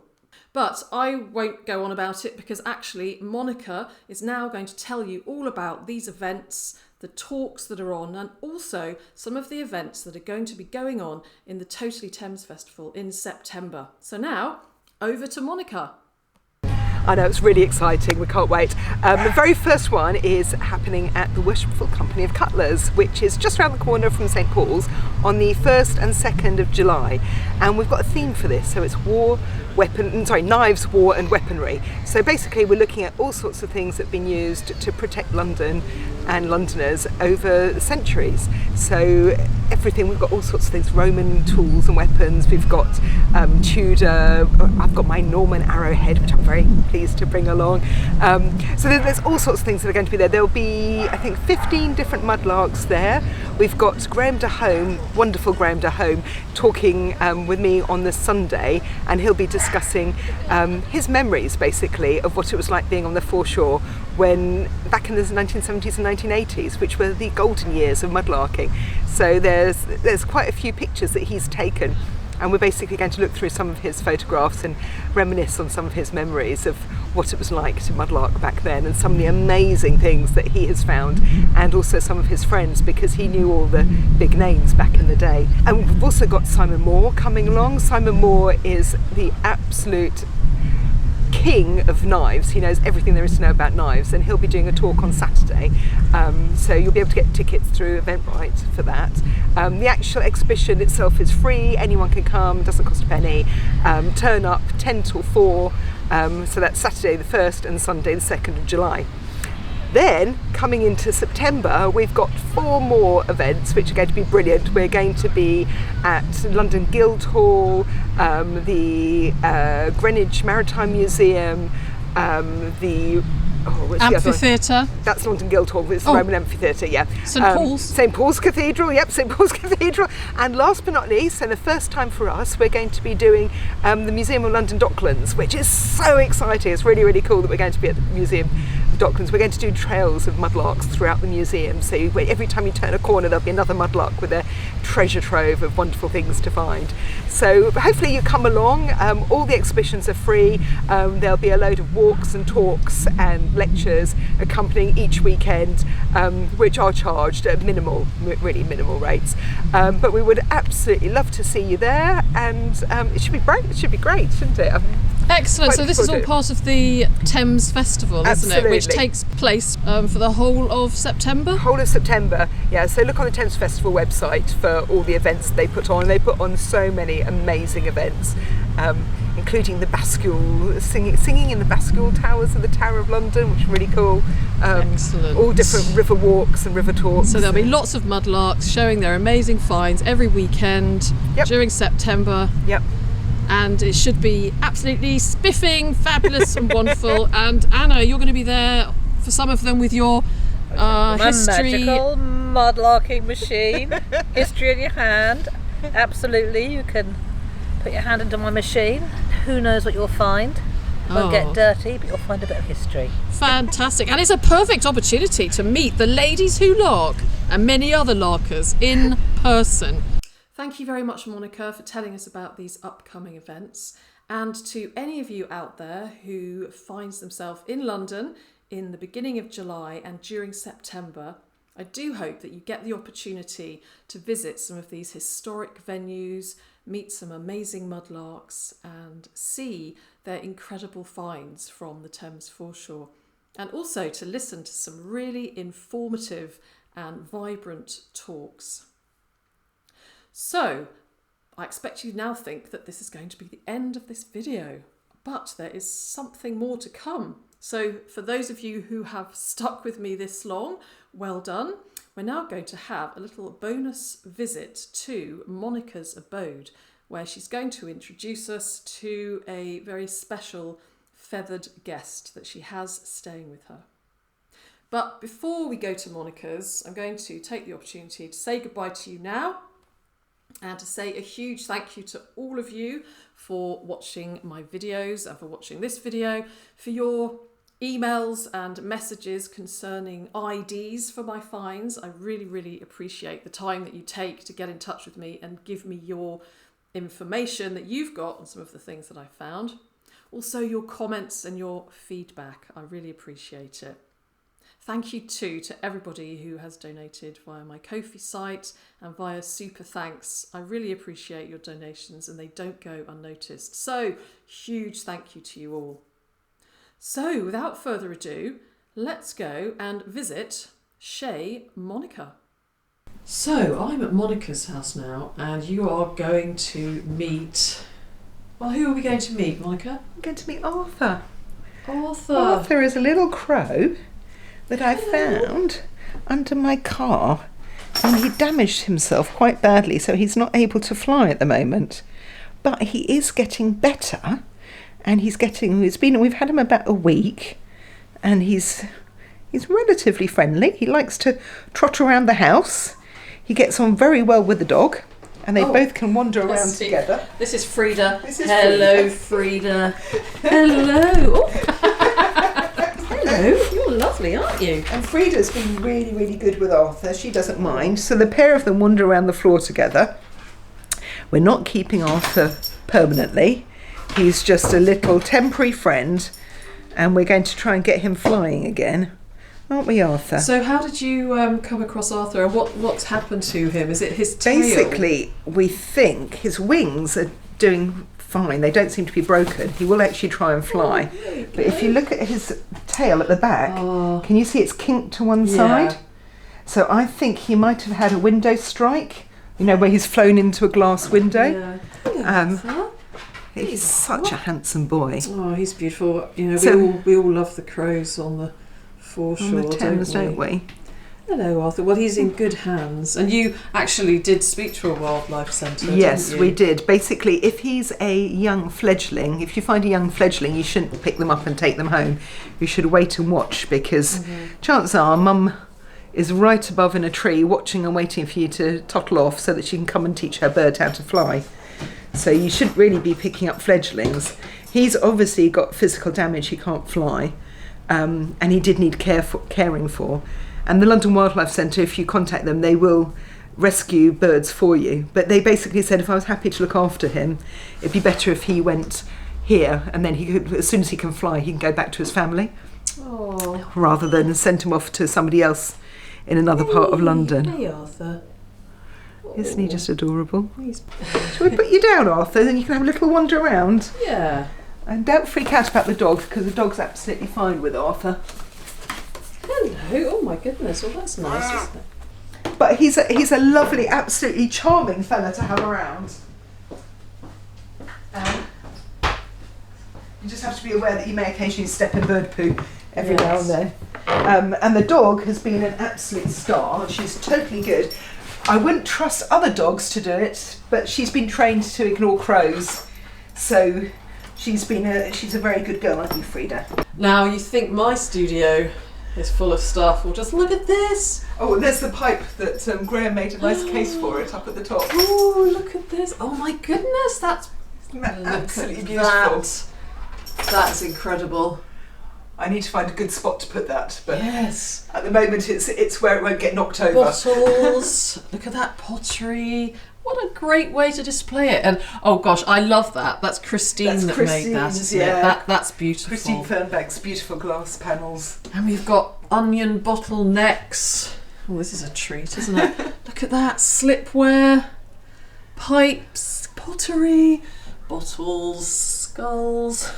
Speaker 1: But I won't go on about it because actually Monika is now going to tell you all about these events, the talks that are on, and also some of the events that are going to be going on in the Totally Thames Festival in September. So now, over to Monika.
Speaker 3: I know, it's really exciting, we can't wait. The very first one is happening at the Worshipful Company of Cutlers, which is just around the corner from St Paul's on the 1st and 2nd of July. And we've got a theme for this, so it's knives, war and weaponry. So basically we're looking at all sorts of things that have been used to protect London and Londoners over centuries. So everything, we've got all sorts of things, Roman tools and weapons, we've got Tudor, I've got my Norman arrowhead, which I'm very pleased to bring along. So there's all sorts of things that are going to be there. There'll be, I think, 15 different mudlarks there. We've got Graham de Home, wonderful Graham de Home, talking with me on the Sunday, and he'll be discussing his memories basically of what it was like being on the foreshore when back in the 1970s and 1980s, which were the golden years of mudlarking. So there's quite a few pictures that he's taken, and we're basically going to look through some of his photographs and reminisce on some of his memories of what it was like to mudlark back then, and some of the amazing things that he has found, and also some of his friends, because he knew all the big names back in the day. And we've also got Simon Moore coming along. Simon Moore is the absolute king of knives. He knows everything there is to know about knives, and he'll be doing a talk on Saturday, so you'll be able to get tickets through Eventbrite for that. The actual exhibition itself is free, anyone can come, doesn't cost a penny. Turn up 10 till 4, so that's Saturday the 1st and Sunday the 2nd of July. Then, coming into September, we've got 4 more events which are going to be brilliant. We're going to be at London Guildhall, the Greenwich Maritime Museum, the
Speaker 1: Amphitheatre.
Speaker 3: That's London Guildhall, it's the Roman Amphitheatre, yeah.
Speaker 1: St Paul's.
Speaker 3: St Paul's Cathedral, yep, St Paul's Cathedral. And last but not least, and the first time for us, we're going to be doing the Museum of London Docklands, which is so exciting. It's really, really cool that we're going to be at the Museum of Docklands. We're going to do trails of mudlarks throughout the museum, so every time you turn a corner there'll be another mudlark with a treasure trove of wonderful things to find. So hopefully you come along. All the exhibitions are free. There'll be a load of walks and talks and lectures accompanying each weekend, which are charged at really minimal rates. But we would absolutely love to see you there, and it should be great. It should be great, shouldn't it?
Speaker 1: Excellent. So this is all part of the Thames Festival, isn't it? Which takes place for the whole of September?
Speaker 3: Whole of September, yeah. So look on the Thames Festival website for all the events they put on. They put on so many amazing events, including the Bascule, singing in the Bascule Towers of the Tower of London, which is really cool.
Speaker 1: Excellent.
Speaker 3: All different river walks and river talks.
Speaker 1: So there'll be lots of mudlarks showing their amazing finds every weekend during September.
Speaker 3: Yep.
Speaker 1: And it should be absolutely spiffing, fabulous and wonderful. And Anna, you're going to be there for some of them with your history.
Speaker 2: Magical mudlarking machine. History in your hand. Absolutely, you can put your hand into my machine. Who knows what you'll find. Won't get dirty, but you'll find a bit of history.
Speaker 1: Fantastic. And it's a perfect opportunity to meet the ladies who lark and many other larkers in person. Thank you very much, Monika, for telling us about these upcoming events. And to any of you out there who finds themselves in London in the beginning of July and during September, I do hope that you get the opportunity to visit some of these historic venues, meet some amazing mudlarks and see their incredible finds from the Thames foreshore. And also to listen to some really informative and vibrant talks. So, I expect you now think that this is going to be the end of this video, but there is something more to come. So for those of you who have stuck with me this long, well done. We're now going to have a little bonus visit to Monika's abode, where she's going to introduce us to a very special feathered guest that she has staying with her. But before we go to Monika's, I'm going to take the opportunity to say goodbye to you now and to say a huge thank you to all of you for watching my videos and for watching this video, for your emails and messages concerning IDs for my finds. I really, really appreciate the time that you take to get in touch with me and give me your information that you've got on some of the things that I found. Also your comments and your feedback. I really appreciate it. Thank you too to everybody who has donated via my Ko-fi site and via Super Thanks. I really appreciate your donations and they don't go unnoticed. So huge thank you to you all. So without further ado, let's go and visit Chez Monika. So I'm at Monika's house now and you are going to meet... Well, who are we going to meet, Monika?
Speaker 3: I'm going to meet Arthur.
Speaker 1: Arthur.
Speaker 3: Arthur is a little crow that I found under my car, and he damaged himself quite badly, so he's not able to fly at the moment. But he is getting better, and we've had him about a week, and he's relatively friendly. He likes to trot around the house. He gets on very well with the dog, and they both can wander around together.
Speaker 1: This is Frida.
Speaker 3: Hello,
Speaker 1: Frida. Hello. Oh. Hello. You're lovely, aren't you?
Speaker 3: And Frida's been really, really good with Arthur. She doesn't mind. So the pair of them wander around the floor together. We're not keeping Arthur permanently. He's just a little temporary friend, and we're going to try and get him flying again. Aren't we, Arthur?
Speaker 1: So how did you come across Arthur, and what's happened to him? Is it his tail?
Speaker 3: Basically, we think his wings are doing fine. They don't seem to be broken. He will actually try and fly. But if you look at his tail at the back, can you see it's kinked to one side? So I think he might have had a window strike, where he's flown into a glass window. He's such a handsome boy.
Speaker 1: Oh, he's beautiful. We all love the crows on the foreshore,
Speaker 3: on the Thames, don't we?
Speaker 1: Hello, Arthur. Well, he's in good hands. And you actually did speak to a wildlife centre,
Speaker 3: Yes,
Speaker 1: didn't you?
Speaker 3: we did. Basically, if he's a young fledgling, if you find a young fledgling, you shouldn't pick them up and take them home. You should wait and watch, because chances are Mum is right above in a tree watching and waiting for you to toddle off so that she can come and teach her bird how to fly. So you shouldn't really be picking up fledglings. He's obviously got physical damage, he can't fly, and he did need caring for. And the London Wildlife Centre, if you contact them, they will rescue birds for you. But they basically said if I was happy to look after him, it'd be better if he went here, and then he could, as soon as he can fly, he can go back to his family, rather than send him off to somebody else in another part of London.
Speaker 1: Hey, Arthur.
Speaker 3: Isn't he just adorable? Shall we put you down, Arthur, then you can have a little wander around?
Speaker 1: Yeah.
Speaker 3: And don't freak out about the dog, because the dog's absolutely fine with Arthur.
Speaker 1: Hello. Oh my goodness. Well, that's nice, isn't it?
Speaker 3: But he's a lovely, absolutely charming fella to have around. You just have to be aware that you may occasionally step in bird poo every now and then. And the dog has been an absolute star. She's totally good. I wouldn't trust other dogs to do it, but she's been trained to ignore crows. So she's a very good girl, I think, Frida.
Speaker 1: Now, you think my studio is full of stuff. Well, just look at this.
Speaker 3: Oh, there's the pipe that Graham made a nice case for it up at the top.
Speaker 1: Oh, look at this. Oh my goodness, that's
Speaker 3: absolutely beautiful.
Speaker 1: That's incredible.
Speaker 3: I need to find a good spot to put that, but
Speaker 1: yes,
Speaker 3: at the moment it's where it won't get knocked over.
Speaker 1: Bottles. Look at that pottery. What a great way to display it. And oh gosh, I love that. That's Christine that made that, isn't it? That's beautiful.
Speaker 3: Christine Fernbeck's beautiful glass panels.
Speaker 1: And we've got onion bottle necks. Oh, this is a treat, isn't it? Look at that. Slipware, pipes, pottery, bottles, skulls.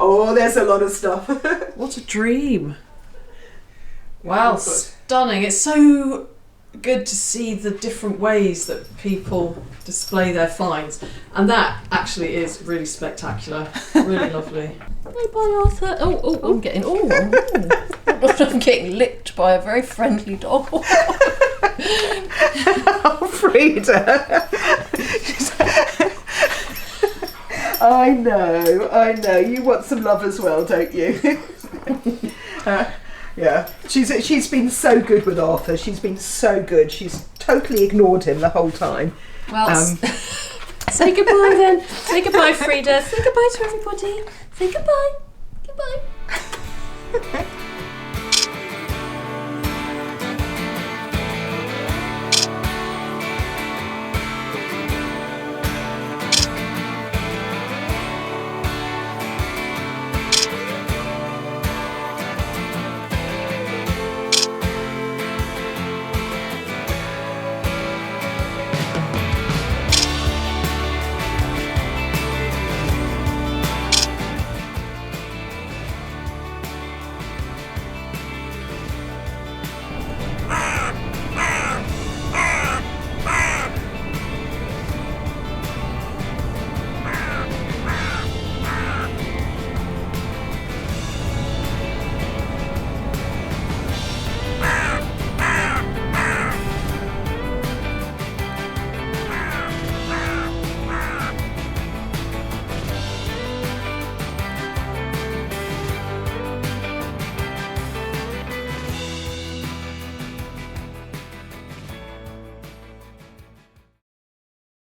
Speaker 3: Oh, there's a lot of stuff.
Speaker 1: What a dream. Wow, stunning. It's so good to see the different ways that people display their finds, and that actually is really spectacular. Really lovely.
Speaker 5: Bye, Arthur. Oh, I'm getting I'm getting licked by a very friendly dog.
Speaker 3: Oh, Frida. I know. You want some love as well, don't you? Yeah. She's been so good with Arthur. She's been so good. She's totally ignored him the whole time.
Speaker 5: Well, say goodbye then. Say goodbye, Frida. Say goodbye to everybody. Say goodbye. Goodbye.